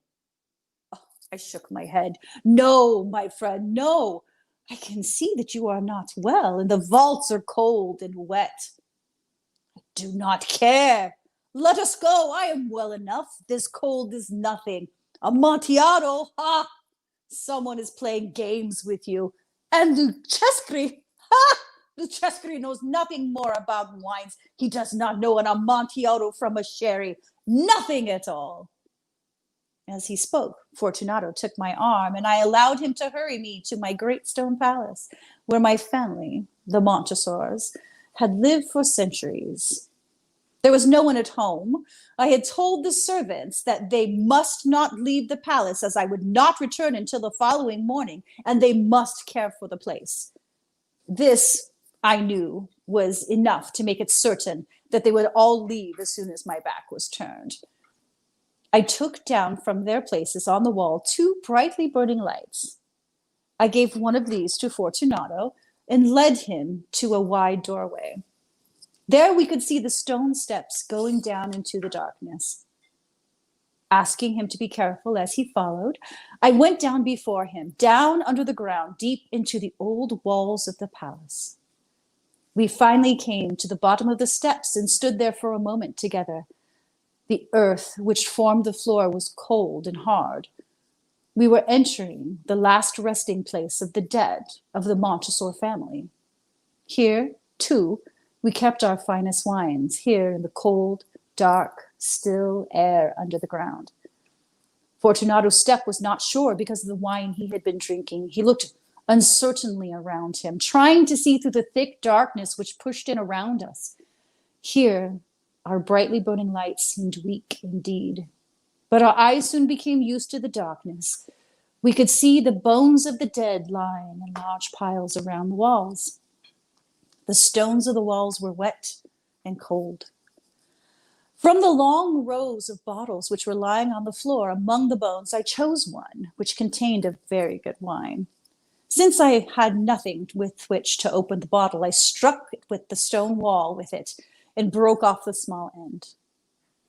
Oh, I shook my head. No, my friend, no. I can see that you are not well, and the vaults are cold and wet. I do not care. Let us go. I am well enough. This cold is nothing. Amontillado, ha! Someone is playing games with you. And Lucchescri, ha! Lucchescri knows nothing more about wines. He does not know an Amontillado from a sherry. Nothing at all. As he spoke, Fortunato took my arm, and I allowed him to hurry me to my great stone palace, where my family, the Montresors, had lived for centuries. There was no one at home. I had told the servants that they must not leave the palace, as I would not return until the following morning, and they must care for the place. This, I knew, was enough to make it certain that they would all leave as soon as my back was turned. I took down from their places on the wall 2 brightly burning lights. I gave one of these to Fortunato and led him to a wide doorway. There we could see the stone steps going down into the darkness. Asking him to be careful as he followed, I went down before him, down under the ground, deep into the old walls of the palace. We finally came to the bottom of the steps and stood there for a moment together. The earth which formed the floor was cold and hard. We were entering the last resting place of the dead of the Montresor family. Here, too, we kept our finest wines, here in the cold, dark, still air under the ground. Fortunato's step was not sure because of the wine he had been drinking. He looked uncertainly around him, trying to see through the thick darkness which pushed in around us. Here, our brightly burning lights seemed weak indeed, but our eyes soon became used to the darkness. We could see the bones of the dead lying in large piles around the walls. The stones of the walls were wet and cold. From the long rows of bottles which were lying on the floor among the bones, I chose one which contained a very good wine. Since I had nothing with which to open the bottle, I struck it with the stone wall with it and broke off the small end.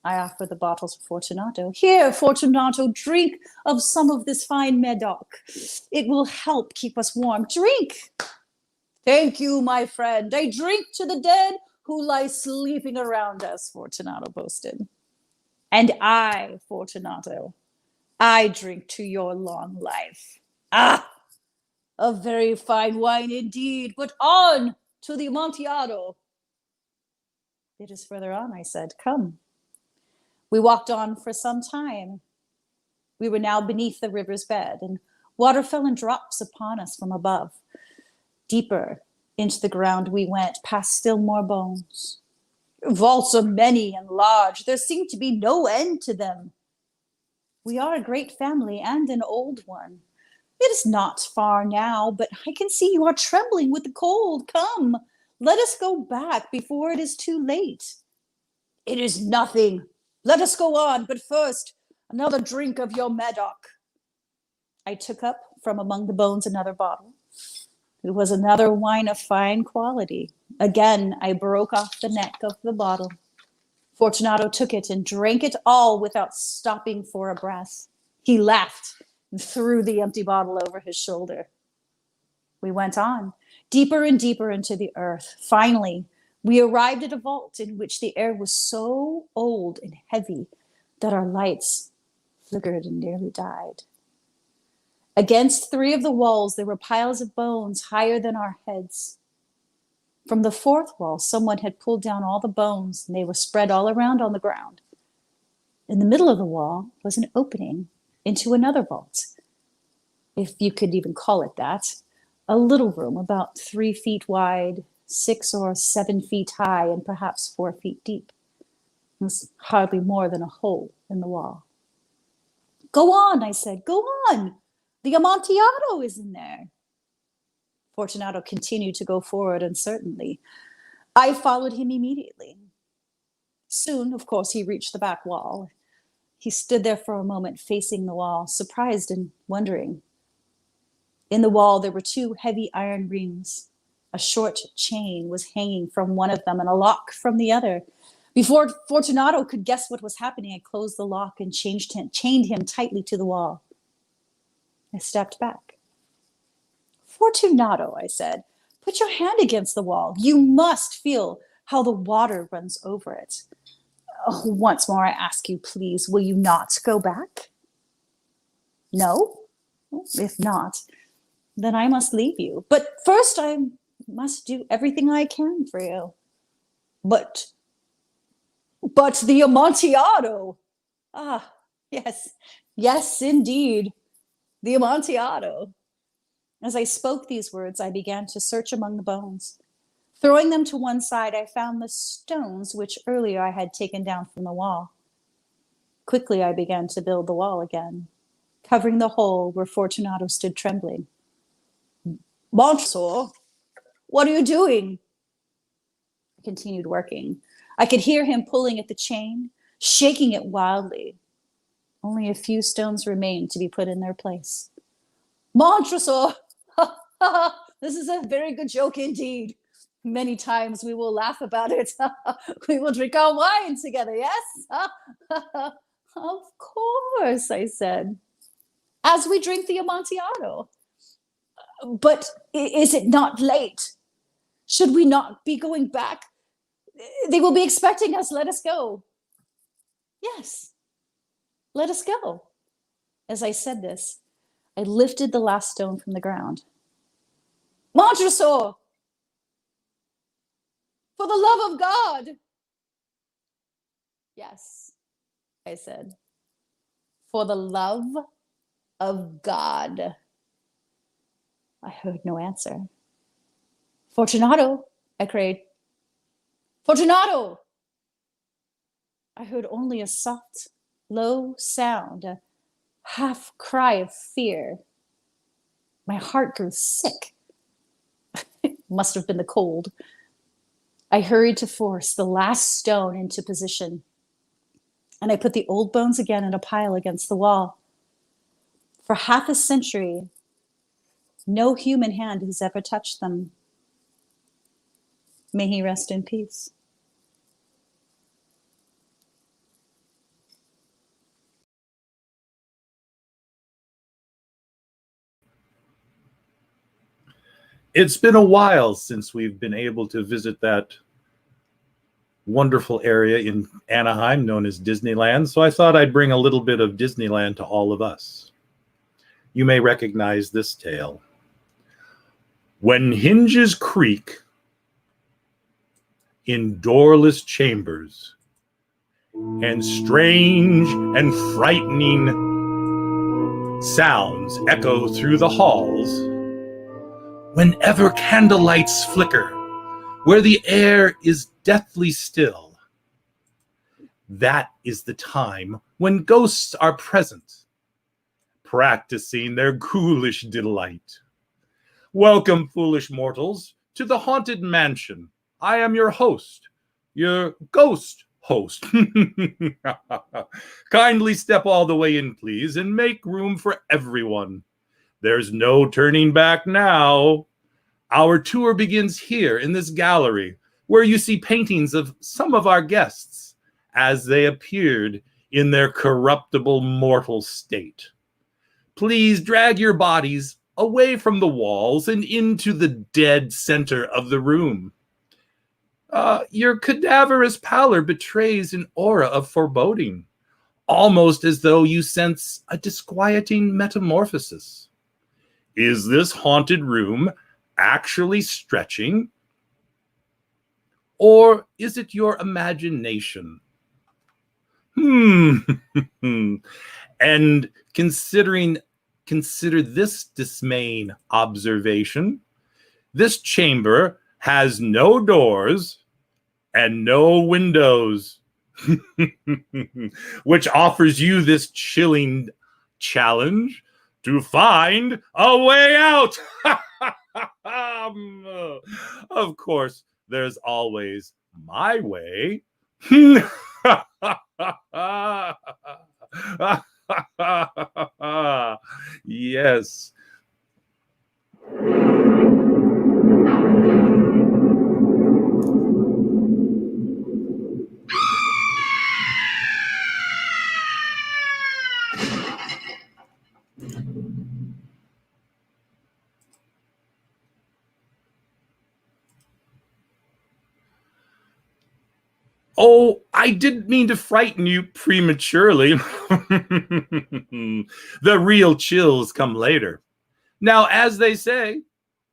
I offered the bottle to Fortunato. Here, Fortunato, drink of some of this fine Medoc. It will help keep us warm. Drink! Thank you, my friend. I drink to the dead who lie sleeping around us, Fortunato boasted. And I, Fortunato, I drink to your long life. Ah, a very fine wine indeed, but on to the Amontillado. It is further on, I said. Come. We walked on for some time. We were now beneath the river's bed, and water fell in drops upon us from above. Deeper into the ground we went, past still more bones. Vaults are many and large. There seemed to be no end to them. We are a great family and an old one. It is not far now, but I can see you are trembling with the cold. Come, let us go back before it is too late. It is nothing. Let us go on, but first, another drink of your Medoc. I took up from among the bones another bottle. It was another wine of fine quality. Again, I broke off the neck of the bottle. Fortunato took it and drank it all without stopping for a breath. He laughed and threw the empty bottle over his shoulder. We went on, deeper and deeper into the earth. Finally, we arrived at a vault in which the air was so old and heavy that our lights flickered and nearly died. Against three of the walls, there were piles of bones higher than our heads. From the fourth wall, someone had pulled down all the bones, and they were spread all around on the ground. In the middle of the wall was an opening into another vault, if you could even call it that, a little room about 3 feet wide, 6 or 7 feet high, and perhaps 4 feet deep. It was hardly more than a hole in the wall. Go on, I said, go on. The Amontillado is in there. Fortunato continued to go forward uncertainly. I followed him immediately. Soon, of course, he reached the back wall. He stood there for a moment facing the wall, surprised and wondering. In the wall, there were 2 heavy iron rings. A short chain was hanging from one of them and a lock from the other. Before Fortunato could guess what was happening, I closed the lock and chained him tightly to the wall. I stepped back. Fortunato, I said, put your hand against the wall. You must feel how the water runs over it. Oh, once more I ask you, please, will you not go back? No? If not, then I must leave you. But first I must do everything I can for you. But the Amontillado. Ah, yes, indeed, the Amontillado. As I spoke these words, I began to search among the bones. Throwing them to one side, I found the stones which earlier I had taken down from the wall. Quickly, I began to build the wall again, covering the hole where Fortunato stood trembling. Montresor, what are you doing? I continued working. I could hear him pulling at the chain, shaking it wildly. Only a few stones remained to be put in their place. Montresor, this is a very good joke indeed. Many times we will laugh about it. We will drink our wine together, yes? Of course, I said, as we drink the Amontillado. But is it not late? Should we not be going back? They will be expecting us. Let us go. Yes, let us go. As I said this, I lifted the last stone from the ground. Montresor, for the love of God. Yes, I said, for the love of God. I heard no answer. Fortunato, I cried. Fortunato! I heard only a soft, low sound, a half cry of fear. My heart grew sick. It must have been the cold. I hurried to force the last stone into position, and I put the old bones again in a pile against the wall. For half a century, No human hand has ever touched them. May he rest in peace. It's been a while since we've been able to visit that wonderful area in Anaheim known as Disneyland, so I thought I'd bring a little bit of Disneyland to all of us. You may recognize this tale. When hinges creak in doorless chambers, and strange and frightening sounds echo through the halls, whenever candlelights flicker, where the air is deathly still, that is the time when ghosts are present, practicing their ghoulish delight. Welcome, foolish mortals, to the Haunted Mansion. I am your host, your ghost host. Kindly step all the way in, please, and make room for everyone. There's no turning back now. Our tour begins here in this gallery, where you see paintings of some of our guests as they appeared in their corruptible mortal state. Please drag your bodies away from the walls and into the dead center of the room. Your cadaverous pallor betrays an aura of foreboding, almost as though you sense a disquieting metamorphosis. Is this haunted room actually stretching? Or is it your imagination? And consider this dismaying observation. This chamber has no doors and no windows, which offers you this chilling challenge to find a way out. Of course, there's always my way. Yes. Oh, I didn't mean to frighten you prematurely. The real chills come later. Now, as they say,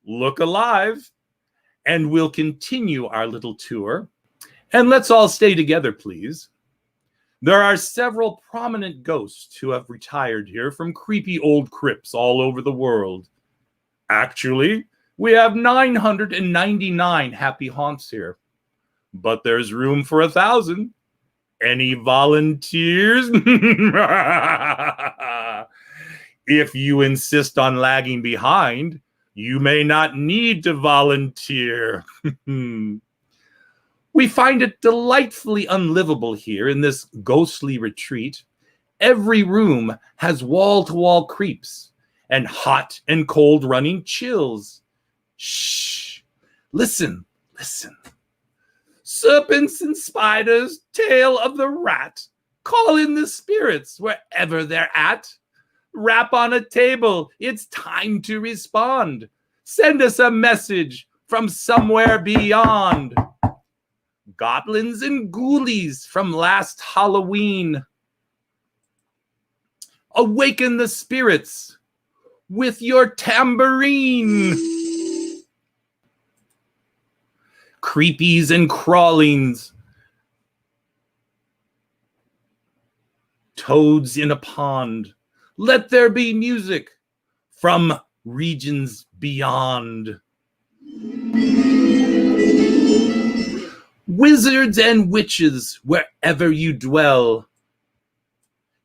look alive, and we'll continue our little tour. And let's all stay together, please. There are several prominent ghosts who have retired here from creepy old crypts all over the world. Actually, we have 999 happy haunts here. But there's room for 1,000. Any volunteers? If you insist on lagging behind, you may not need to volunteer. We find it delightfully unlivable here in this ghostly retreat. Every room has wall-to-wall creeps and hot and cold running chills. Shh! Listen, listen. Serpents and spiders, tail of the rat. Call in the spirits wherever they're at. Rap on a table, it's time to respond. Send us a message from somewhere beyond. Goblins and ghoulies from last Halloween. Awaken the spirits with your tambourine. Creepies and crawlings, toads in a pond. Let there be music from regions beyond. Wizards and witches, wherever you dwell,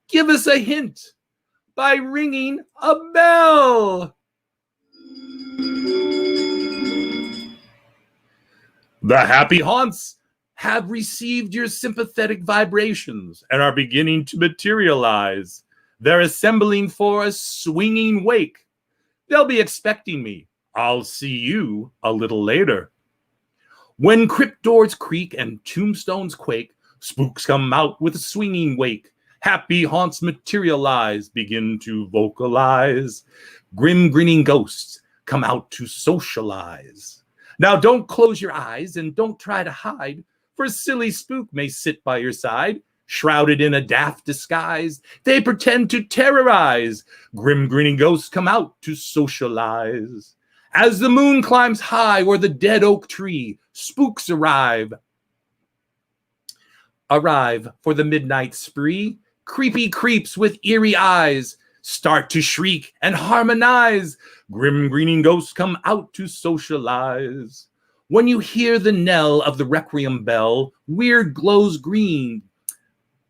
give us a hint by ringing a bell. The happy haunts have received your sympathetic vibrations and are beginning to materialize. They're assembling for a swinging wake. They'll be expecting me. I'll see you a little later. When crypt doors creak and tombstones quake, spooks come out with a swinging wake. Happy haunts materialize, begin to vocalize. Grim grinning ghosts come out to socialize. Now don't close your eyes and don't try to hide, for a silly spook may sit by your side, shrouded in a daft disguise. They pretend to terrorize. Grim grinning ghosts come out to socialize. As the moon climbs high o'er the dead oak tree, spooks arrive for the midnight spree. Creepy creeps with eerie eyes start to shriek and harmonize. Grim grinning ghosts come out to socialize. When you hear the knell of the requiem bell, weird glows green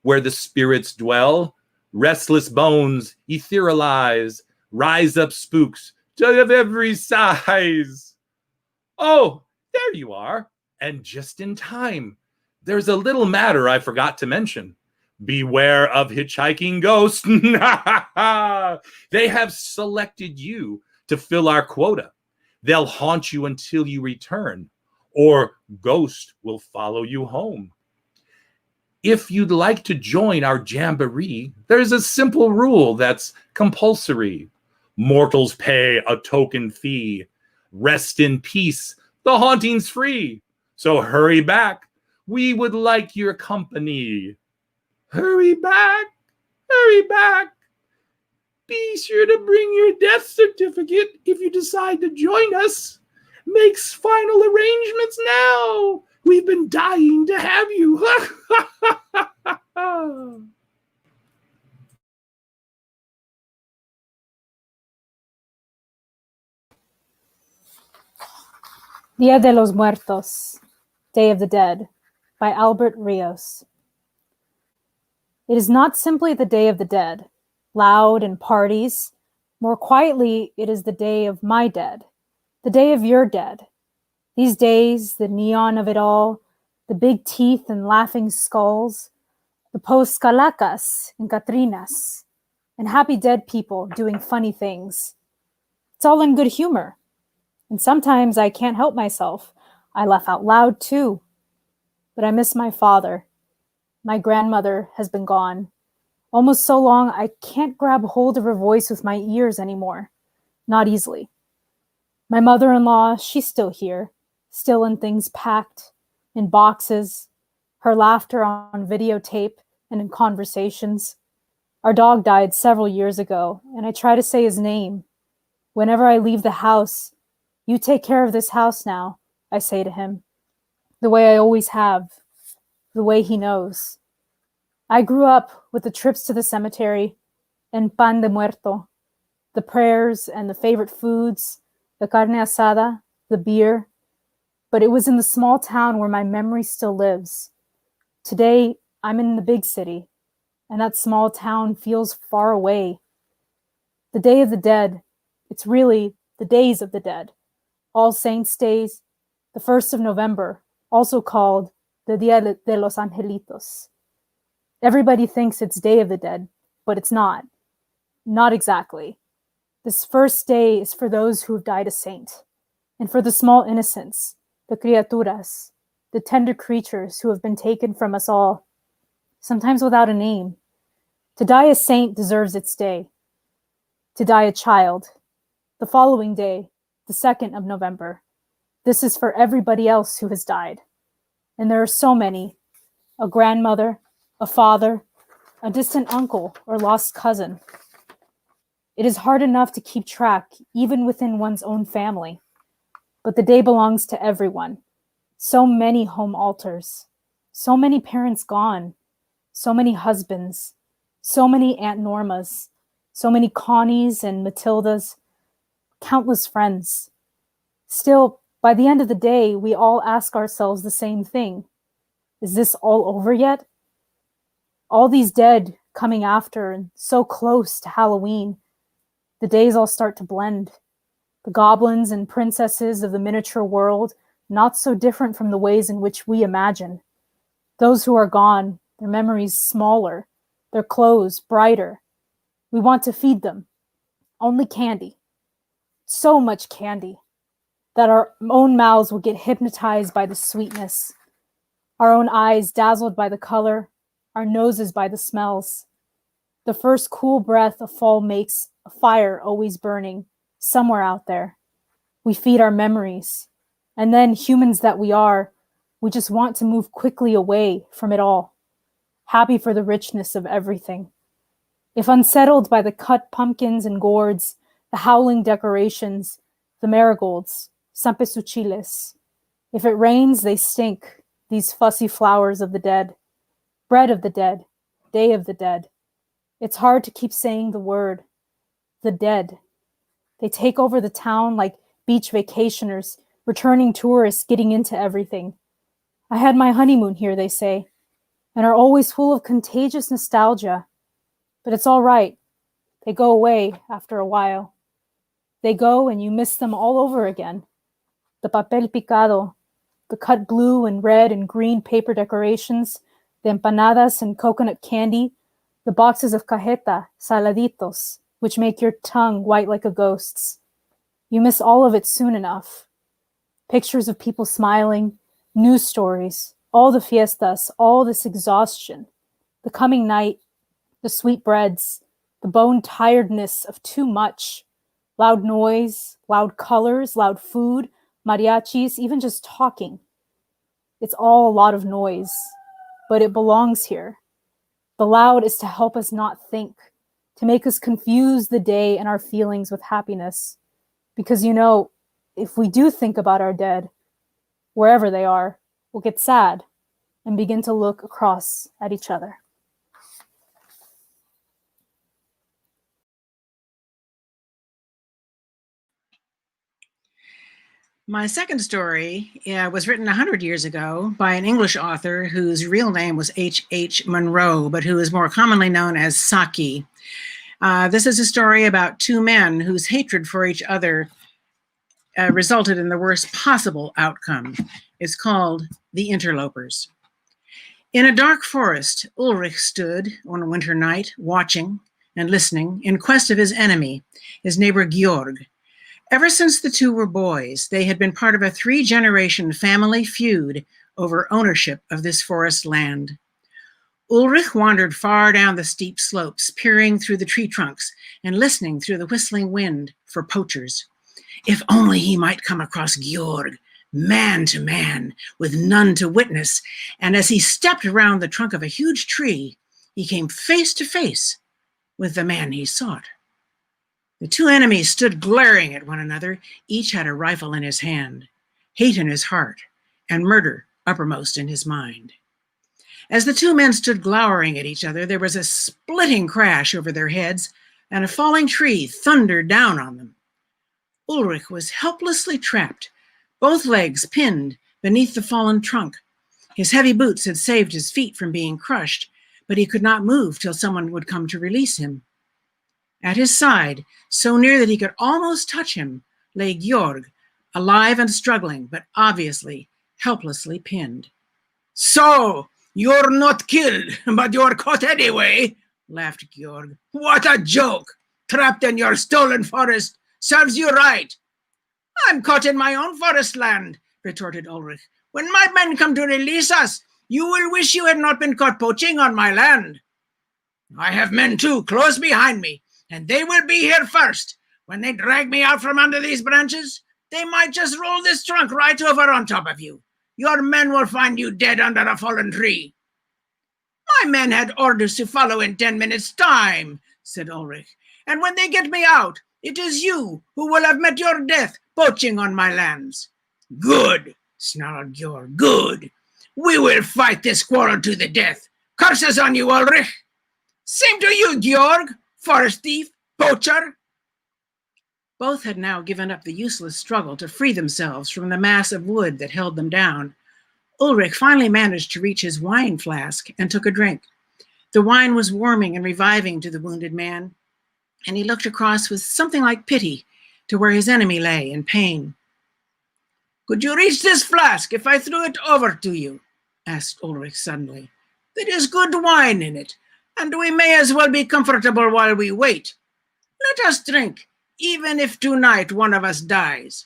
where the spirits dwell. Restless bones etherealize, rise up spooks of every size. Oh, there you are, and just in time. There's a little matter I forgot to mention. Beware of hitchhiking ghosts. They have selected you to fill our quota. They'll haunt you until you return, or ghost will follow you home. If you'd like to join our jamboree, there's a simple rule that's compulsory. Mortals pay a token fee. Rest in peace, the haunting's free. So hurry back, we would like your company. Hurry back, hurry back. Be sure to bring your death certificate if you decide to join us. Make final arrangements now. We've been dying to have you. Dia de los Muertos, Day of the Dead, by Albert Rios. It is not simply the Day of the Dead, loud and parties. More quietly, it is the day of my dead, the day of your dead. These days, the neon of it all, the big teeth and laughing skulls, the post-calacas and catrinas, and happy dead people doing funny things. It's all in good humor. And sometimes I can't help myself. I laugh out loud too. But I miss my father. My grandmother has been gone. Almost so long I can't grab hold of her voice with my ears anymore. Not easily. My mother-in-law, she's still here. Still in things packed, in boxes. Her laughter on videotape and in conversations. Our dog died several years ago, and I try to say his name. Whenever I leave the house, "You take care of this house now," I say to him. The way I always have. The way he knows. I grew up with the trips to the cemetery and pan de muerto, the prayers and the favorite foods, the carne asada, the beer. But it was in the small town where my memory still lives. Today, I'm in the big city, and that small town feels far away. The Day of the Dead, it's really the Days of the Dead. All Saints' Days, the 1st of November, also called the Dia de los Angelitos. Everybody thinks it's Day of the Dead, but it's not. Not exactly. This first day is for those who have died a saint, and for the small innocents, the criaturas, the tender creatures who have been taken from us all, sometimes without a name. To die a saint deserves its day. To die a child, the following day, the 2nd of November. This is for everybody else who has died. And there are so many. A grandmother, a father, a distant uncle or lost cousin. It is hard enough to keep track, even within one's own family. But the day belongs to everyone. So many home altars. So many parents gone. So many husbands. So many Aunt Normas. So many Connies and Matildas. Countless friends. Still, by the end of the day, we all ask ourselves the same thing. Is this all over yet? All these dead coming after and so close to Halloween. The days all start to blend. The goblins and princesses of the miniature world, not so different from the ways in which we imagine. Those who are gone, their memories smaller, their clothes brighter. We want to feed them. Only candy. so much candy that our own mouths would get hypnotized by the sweetness, our own eyes dazzled by the color, our noses by the smells. The first cool breath of fall makes a fire always burning somewhere out there. We feed our memories. And then, humans that we are, we just want to move quickly away from it all, happy for the richness of everything. If unsettled by the cut pumpkins and gourds, the howling decorations, the marigolds, sampesuchiles. If it rains, they stink, these fussy flowers of the dead, bread of the dead, day of the dead. It's hard to keep saying the word, the dead. They take over the town like beach vacationers, returning tourists getting into everything. I had my honeymoon here, they say, and are always full of contagious nostalgia. But it's all right. They go away after a while. They go and you miss them all over again. The papel picado, the cut blue and red and green paper decorations, the empanadas and coconut candy, the boxes of cajeta, saladitos, which make your tongue white like a ghost's. You miss all of it soon enough. Pictures of people smiling, news stories, all the fiestas, all this exhaustion, the coming night, the sweet breads, the bone tiredness of too much, loud noise, loud colors, loud food, mariachis, even just talking. It's all a lot of noise, but it belongs here. The loud is to help us not think, to make us confuse the day and our feelings with happiness. Because, you know, if we do think about our dead, wherever they are, we'll get sad and begin to look across at each other. My second story was written 100 years ago by an English author whose real name was H.H. Munro, but who is more commonly known as Saki. This is a story about two men whose hatred for each other resulted in the worst possible outcome. It's called The Interlopers. In a dark forest, Ulrich stood on a winter night, watching and listening in quest of his enemy, his neighbor Georg. Ever since the two were boys, they had been part of a 3-generation family feud over ownership of this forest land. Ulrich wandered far down the steep slopes, peering through the tree trunks and listening through the whistling wind for poachers. If only he might come across Georg, man to man, with none to witness, and as he stepped around the trunk of a huge tree, he came face to face with the man he sought. The two enemies stood glaring at one another. Each had a rifle in his hand, hate in his heart, and murder uppermost in his mind. As the two men stood glowering at each other, there was a splitting crash over their heads, and a falling tree thundered down on them. Ulrich was helplessly trapped, both legs pinned beneath the fallen trunk. His heavy boots had saved his feet from being crushed, but he could not move till someone would come to release him. At his side, so near that he could almost touch him, lay Georg, alive and struggling, but obviously helplessly pinned. "So, you're not killed, but you're caught anyway," laughed Georg. "What a joke! Trapped in your stolen forest. Serves you right." "I'm caught in my own forest land," retorted Ulrich. "When my men come to release us, you will wish you had not been caught poaching on my land." "I have men too, close behind me, and they will be here first. When they drag me out from under these branches, they might just roll this trunk right over on top of you. Your men will find you dead under a fallen tree." "My men had orders to follow in 10 minutes' time," said Ulrich. "And when they get me out, it is you who will have met your death poaching on my lands." "Good," snarled Georg, "good. We will fight this quarrel to the death. Curses on you, Ulrich." "Same to you, Georg, forest thief, poacher." Both had now given up the useless struggle to free themselves from the mass of wood that held them down. Ulrich finally managed to reach his wine flask and took a drink. The wine was warming and reviving to the wounded man, and he looked across with something like pity to where his enemy lay in pain. "Could you reach this flask if I threw it over to you?" asked Ulrich suddenly. "There is good wine in it, and we may as well be comfortable while we wait. Let us drink, even if tonight one of us dies.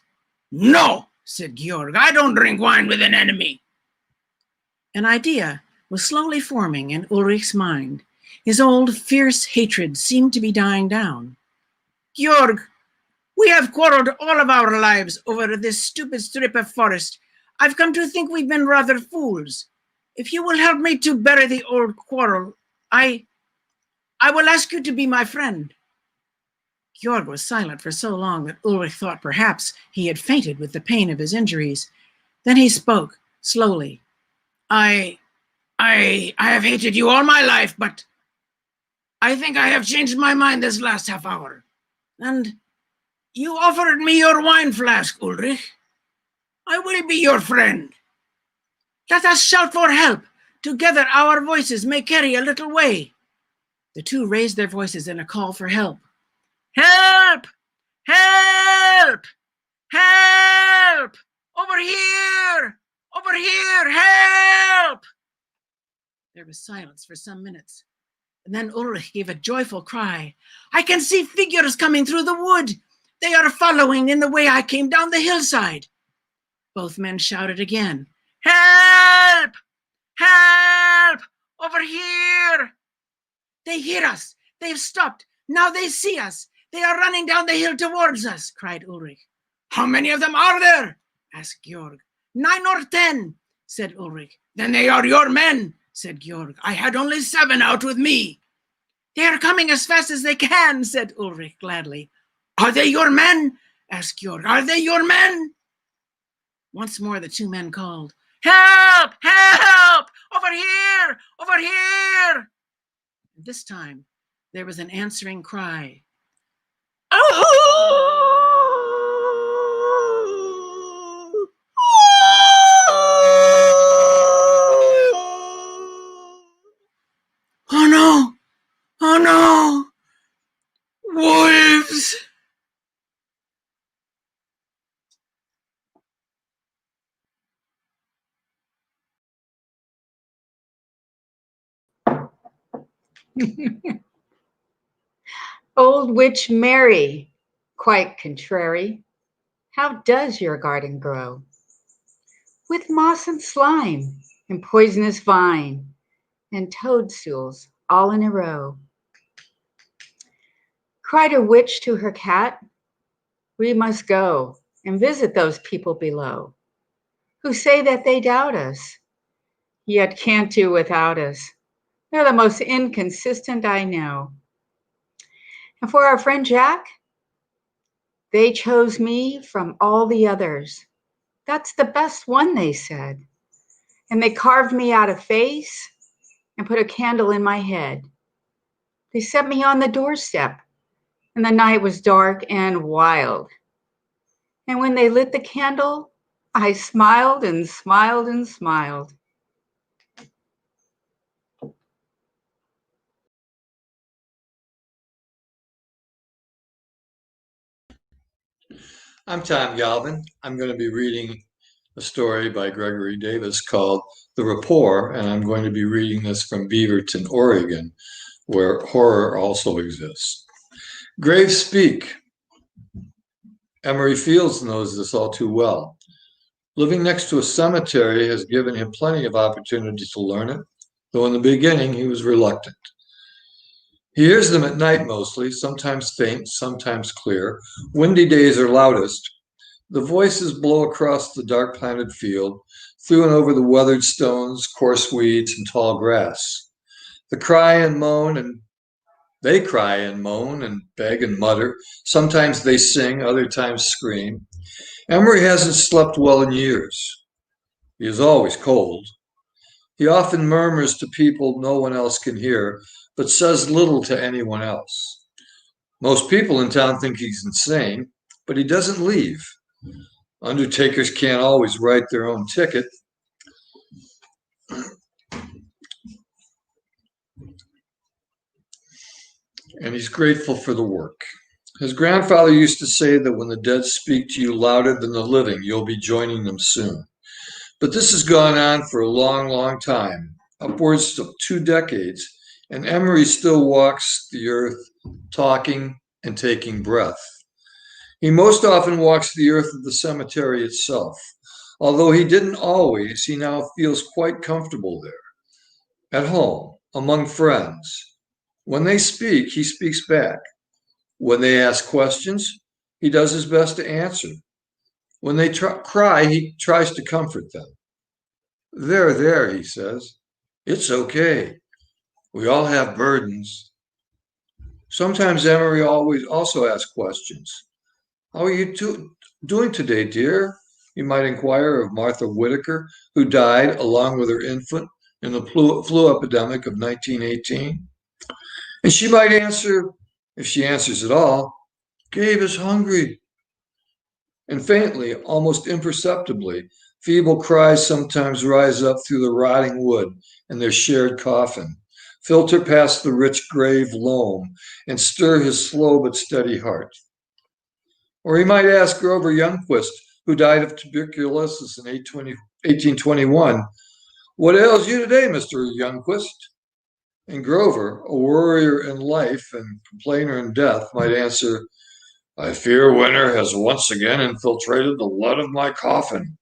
No, said Georg, I don't drink wine with an enemy. An idea was slowly forming in Ulrich's mind. His old fierce hatred seemed to be dying down. Georg, we have quarreled all of our lives over this stupid strip of forest. I've come to think we've been rather fools. If you will help me to bury the old quarrel, I will ask you to be my friend. Georg was silent for so long that Ulrich thought perhaps he had fainted with the pain of his injuries. Then he spoke slowly. I have hated you all my life, but I think I have changed my mind this last half hour. And you offered me your wine flask, Ulrich. I will be your friend. Let us shout for help. Together our voices may carry a little way. The two raised their voices in a call for help. Help! Help! Help! Over here! Over here! Help! There was silence for some minutes, and then Ulrich gave a joyful cry. I can see figures coming through the wood. They are following in the way I came down the hillside. Both men shouted again. Help! Help! Over here! They hear us. They have stopped. Now they see us. They are running down the hill towards us, cried Ulrich. How many of them are there? Asked Georg. 9 or 10, said Ulrich. Then they are your men, said Georg. I had only 7 out with me. They are coming as fast as they can, said Ulrich gladly. Are they your men? Asked Georg. Are they your men? Once more the two men called. Help! Help! Over here! Over here! This time there was an answering cry. Oh! Oh no! Oh no! Wolves! Old Witch Mary, quite contrary, how does your garden grow? With moss and slime, and poisonous vine, and toadstools all in a row. Cried a witch to her cat, we must go and visit those people below, who say that they doubt us, yet can't do without us. They're the most inconsistent I know. And for our friend Jack, they chose me from all the others. That's the best one, they said. And they carved me out a face and put a candle in my head. They set me on the doorstep, and the night was dark and wild. And when they lit the candle, I smiled and smiled and smiled. I'm Tom Galvin. I'm going to be reading a story by Gregory Davis called The Rapport, and I'm going to be reading this from Beaverton, Oregon, where horror also exists. Graves speak. Emery Fields knows this all too well. Living next to a cemetery has given him plenty of opportunity to learn it, though in the beginning he was reluctant. He hears them at night mostly, sometimes faint, sometimes clear. Windy days are loudest. The voices blow across the dark planted field, through and over the weathered stones, coarse weeds, and tall grass. They cry and moan and beg and mutter. Sometimes they sing, other times scream. Emery hasn't slept well in years. He is always cold. He often murmurs to people no one else can hear, but says little to anyone else. Most people in town think he's insane, but he doesn't leave. Undertakers can't always write their own ticket. And he's grateful for the work. His grandfather used to say that when the dead speak to you louder than the living, you'll be joining them soon. But this has gone on for a long, long time, upwards of 2 decades, and Emery still walks the earth, talking and taking breath. He most often walks the earth of the cemetery itself. Although he didn't always, he now feels quite comfortable there. At home, among friends. When they speak, he speaks back. When they ask questions, he does his best to answer. When they cry, he tries to comfort them. There, he says. It's okay. We all have burdens. Sometimes Emery also asks questions. How are you doing today, dear? You might inquire of Martha Whitaker, who died along with her infant in the flu epidemic of 1918. And she might answer, if she answers at all, Gabe is hungry. And faintly, almost imperceptibly, feeble cries sometimes rise up through the rotting wood in their shared coffin, filter past the rich grave loam, and stir his slow but steady heart. Or he might ask Grover Youngquist, who died of tuberculosis in 1821, what ails you today, Mr. Youngquist? And Grover, a worrier in life and complainer in death, might answer, I fear winter has once again infiltrated the lead of my coffin.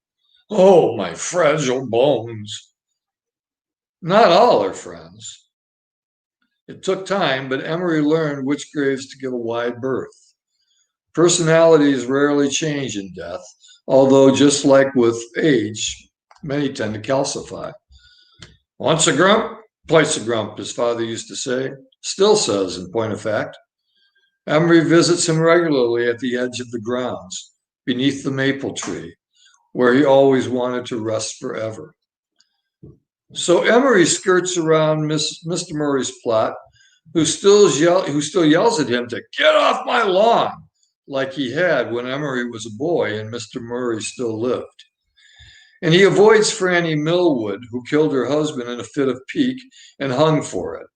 Oh, my fragile bones. Not all are friends. It took time, but Emery learned which graves to give a wide berth. Personalities rarely change in death, although just like with age, many tend to calcify. Once a grump, twice a grump, his father used to say, still says in point of fact. Emery visits him regularly at the edge of the grounds, beneath the maple tree, where he always wanted to rest forever. So Emery skirts around Mr. Murray's plot, who still yells at him to get off my lawn, like he had when Emery was a boy and Mr. Murray still lived. And he avoids Franny Millwood, who killed her husband in a fit of pique and hung for it.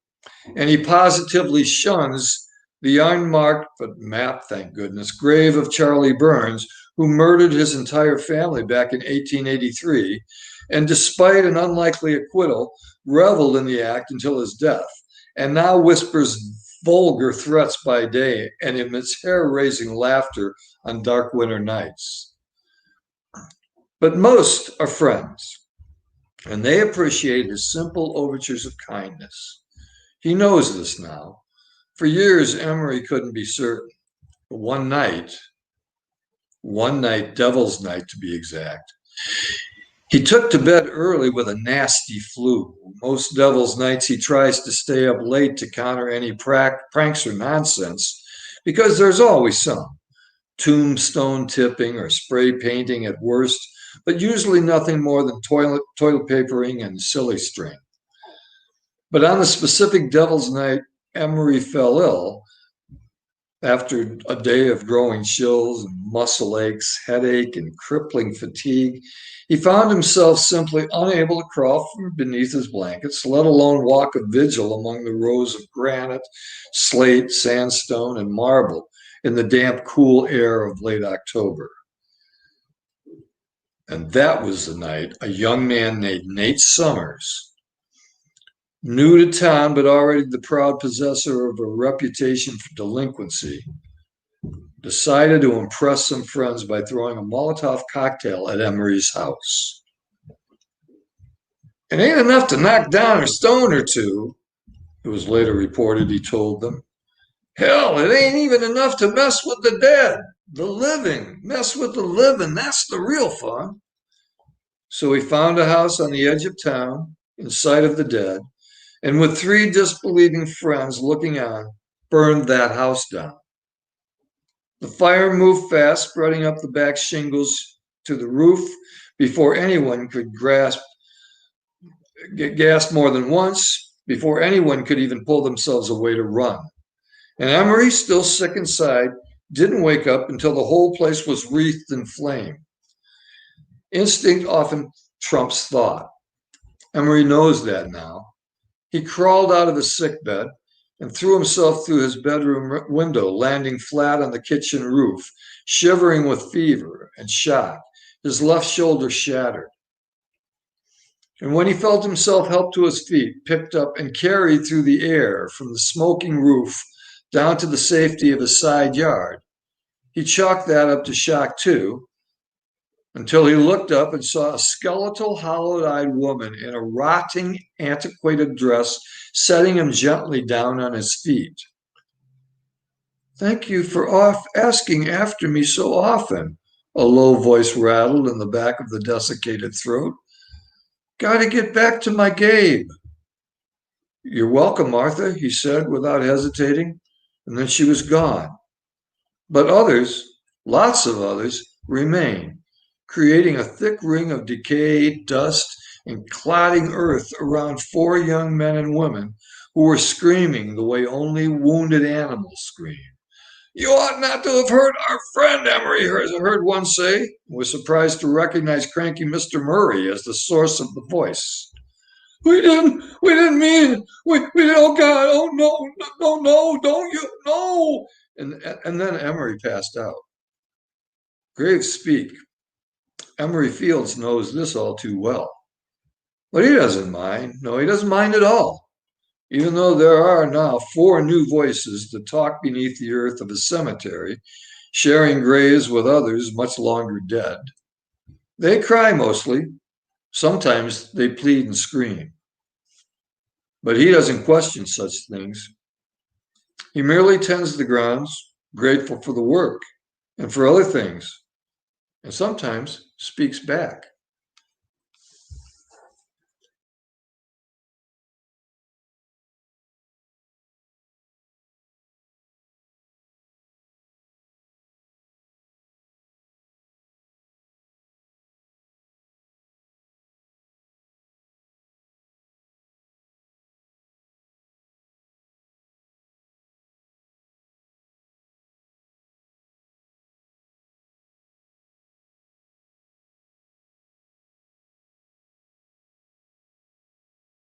And he positively shuns the unmarked, but mapped, thank goodness, grave of Charlie Burns, who murdered his entire family back in 1883, and despite an unlikely acquittal, reveled in the act until his death, and now whispers vulgar threats by day and emits hair-raising laughter on dark winter nights. But most are friends, and they appreciate his simple overtures of kindness. He knows this now. For years, Emery couldn't be certain. But one night, Devil's Night to be exact, he took to bed early with a nasty flu. Most Devil's Nights he tries to stay up late to counter any pranks or nonsense, because there's always some. Tombstone tipping or spray painting at worst, but usually nothing more than toilet papering and silly string. But on the specific Devil's Night, Emery fell ill after a day of growing chills and muscle aches, headache, and crippling fatigue. He found himself simply unable to crawl from beneath his blankets, let alone walk a vigil among the rows of granite, slate, sandstone, and marble in the damp, cool air of late October. And that was the night a young man named Nate Summers, new to town, but already the proud possessor of a reputation for delinquency, decided to impress some friends by throwing a Molotov cocktail at Emery's house. It ain't enough to knock down a stone or two, it was later reported he told them. Hell, it ain't even enough to mess with the dead, the living. Mess with the living, that's the real fun. So he found a house on the edge of town, in sight of the dead, and with 3 disbelieving friends looking on, burned that house down. The fire moved fast, spreading up the back shingles to the roof before anyone could get gassed more than once, before anyone could even pull themselves away to run. And Emery, still sick inside, didn't wake up until the whole place was wreathed in flame. Instinct often trumps thought. Emery knows that now. He crawled out of his sickbed and threw himself through his bedroom window, landing flat on the kitchen roof, shivering with fever and shock, his left shoulder shattered. And when he felt himself helped to his feet, picked up and carried through the air from the smoking roof down to the safety of his side yard, He chalked that up to shock too, until he looked up and saw a skeletal, hollow-eyed woman in a rotting, antiquated dress setting him gently down on his feet. "Thank you for asking after me so often," a low voice rattled in the back of the desiccated throat. "Gotta get back to my Gabe." "You're welcome, Martha," he said without hesitating, and then she was gone. But others, lots of others, remained, creating a thick ring of decayed dust and clotting earth around 4 young men and women who were screaming the way only wounded animals scream. "You ought not to have hurt our friend," Emery heard one say, and was surprised to recognize cranky Mr. Murray as the source of the voice. We didn't mean it. Oh God, oh no, don't you, no." And then Emery passed out. Graves speak. Emery Fields knows this all too well. But he doesn't mind. No, he doesn't mind at all. Even though there are now 4 new voices that talk beneath the earth of a cemetery, sharing graves with others much longer dead. They cry mostly. Sometimes they plead and scream. But he doesn't question such things. He merely tends the grounds, grateful for the work and for other things, and sometimes speaks back.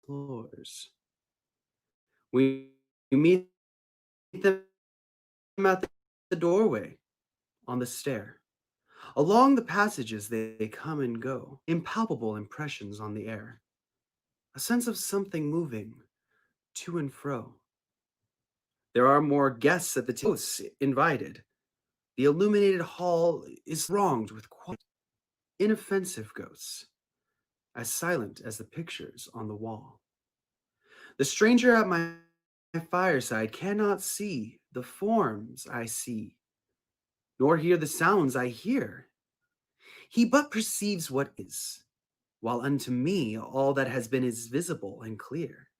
Floors. We meet them at the doorway, on the stair. Along the passages they come and go, impalpable impressions on the air. A sense of something moving to and fro. There are more guests at the table invited. The illuminated hall is thronged with quiet, inoffensive ghosts, as silent as the pictures on the wall. The stranger at my fireside cannot see the forms I see, nor hear the sounds I hear. He but perceives what is, while unto me all that has been is visible and clear.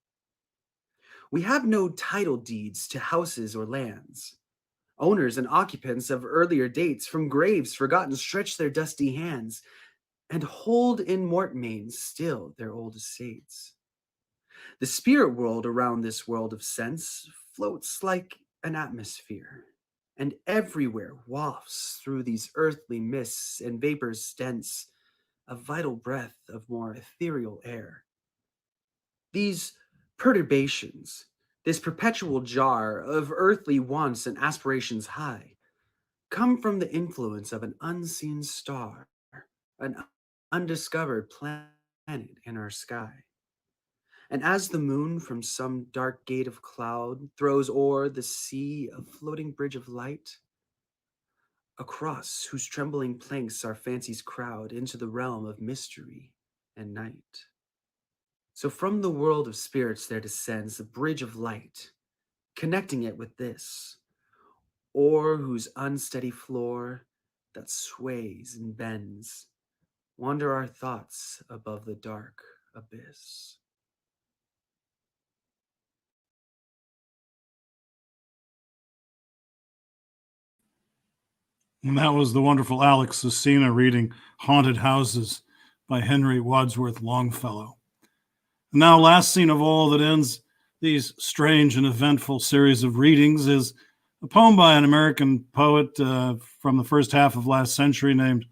We have no title deeds to houses or lands. Owners and occupants of earlier dates from graves forgotten stretch their dusty hands and hold in mortmain still their old estates. The spirit world around this world of sense floats like an atmosphere, and everywhere wafts through these earthly mists and vapors dense a vital breath of more ethereal air. These perturbations, this perpetual jar of earthly wants and aspirations high, come from the influence of an unseen star, an undiscovered planet in our sky. And as the moon from some dark gate of cloud throws o'er the sea a floating bridge of light, across whose trembling planks our fancies crowd into the realm of mystery and night. So from the world of spirits there descends a bridge of light, connecting it with this, o'er whose unsteady floor that sways and bends, wander our thoughts above the dark abyss. And that was the wonderful Alex Cecina reading Haunted Houses by Henry Wadsworth Longfellow. And now, last scene of all that ends these strange and eventful series of readings is a poem by an American poet from the first half of last century named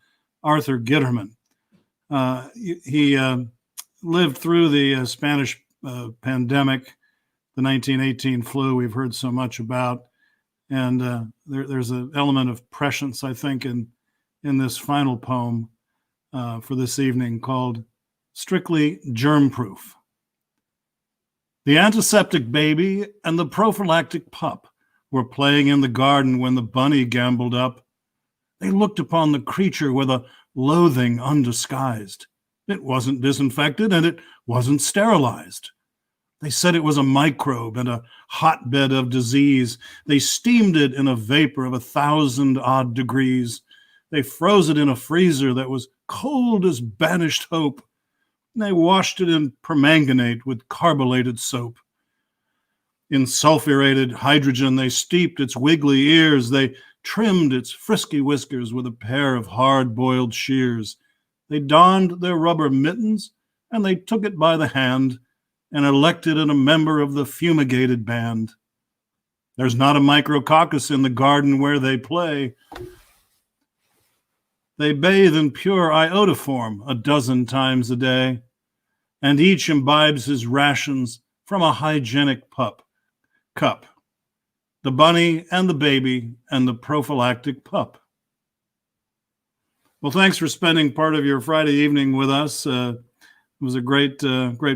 Arthur Gitterman. He lived through the Spanish pandemic, the 1918 flu we've heard so much about. And there's an element of prescience, I think, in this final poem for this evening called Strictly Germ-Proof. The antiseptic baby and the prophylactic pup were playing in the garden when the bunny gambled up They looked upon the creature with a loathing undisguised. It wasn't disinfected and it wasn't sterilized. They said it was a microbe and a hotbed of disease. They steamed it in a vapor of 1,000-odd degrees. They froze it in a freezer that was cold as banished hope. And they washed it in permanganate with carbolated soap. In sulfurated hydrogen, they steeped its wiggly ears. They trimmed its frisky whiskers with a pair of hard-boiled shears. They donned their rubber mittens, and they took it by the hand and elected it a member of the fumigated band. There's not a micrococcus in the garden where they play. They bathe in pure iodoform 12 times a day, and each imbibes his rations from a hygienic cup. The bunny and the baby and the prophylactic pup. Well, thanks for spending part of your Friday evening with us. It was a great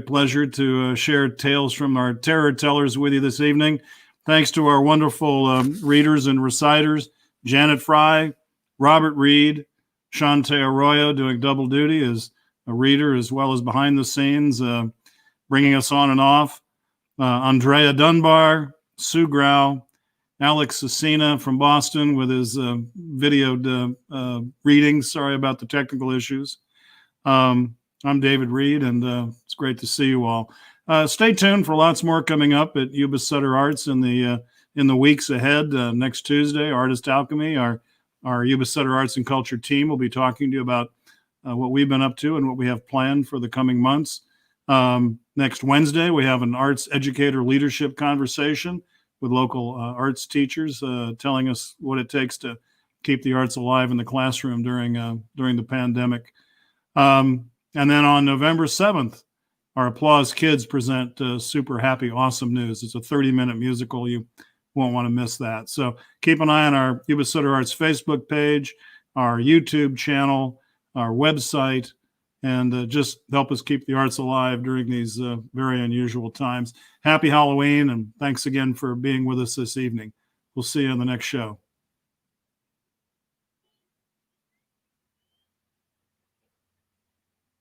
pleasure to share tales from our terror tellers with you this evening. Thanks to our wonderful readers and reciters, Janet Fry, Robert Reed, Shantae Arroyo doing double duty as a reader as well as behind the scenes, bringing us on and off. Andrea Dunbar, Sue Grau, Alex Cecina from Boston with his videoed readings. Sorry about the technical issues. I'm David Reed, and it's great to see you all. Stay tuned for lots more coming up at YubaSutterArts in the weeks ahead. Next Tuesday, Artist Alchemy, our YubaSutterArts&Culture team will be talking to you about what we've been up to and what we have planned for the coming months. Next Wednesday, we have an arts educator leadership conversation with local arts teachers telling us what it takes to keep the arts alive in the classroom during the pandemic. And then on November 7th, our Applause Kids present Super Happy Awesome News. It's a 30-minute musical. You won't want to miss that. So keep an eye on our YubaSutterArts Facebook page, our YouTube channel, our website, and just help us keep the arts alive during these very unusual times. Happy Halloween, and thanks again for being with us this evening. We'll see you on the next show.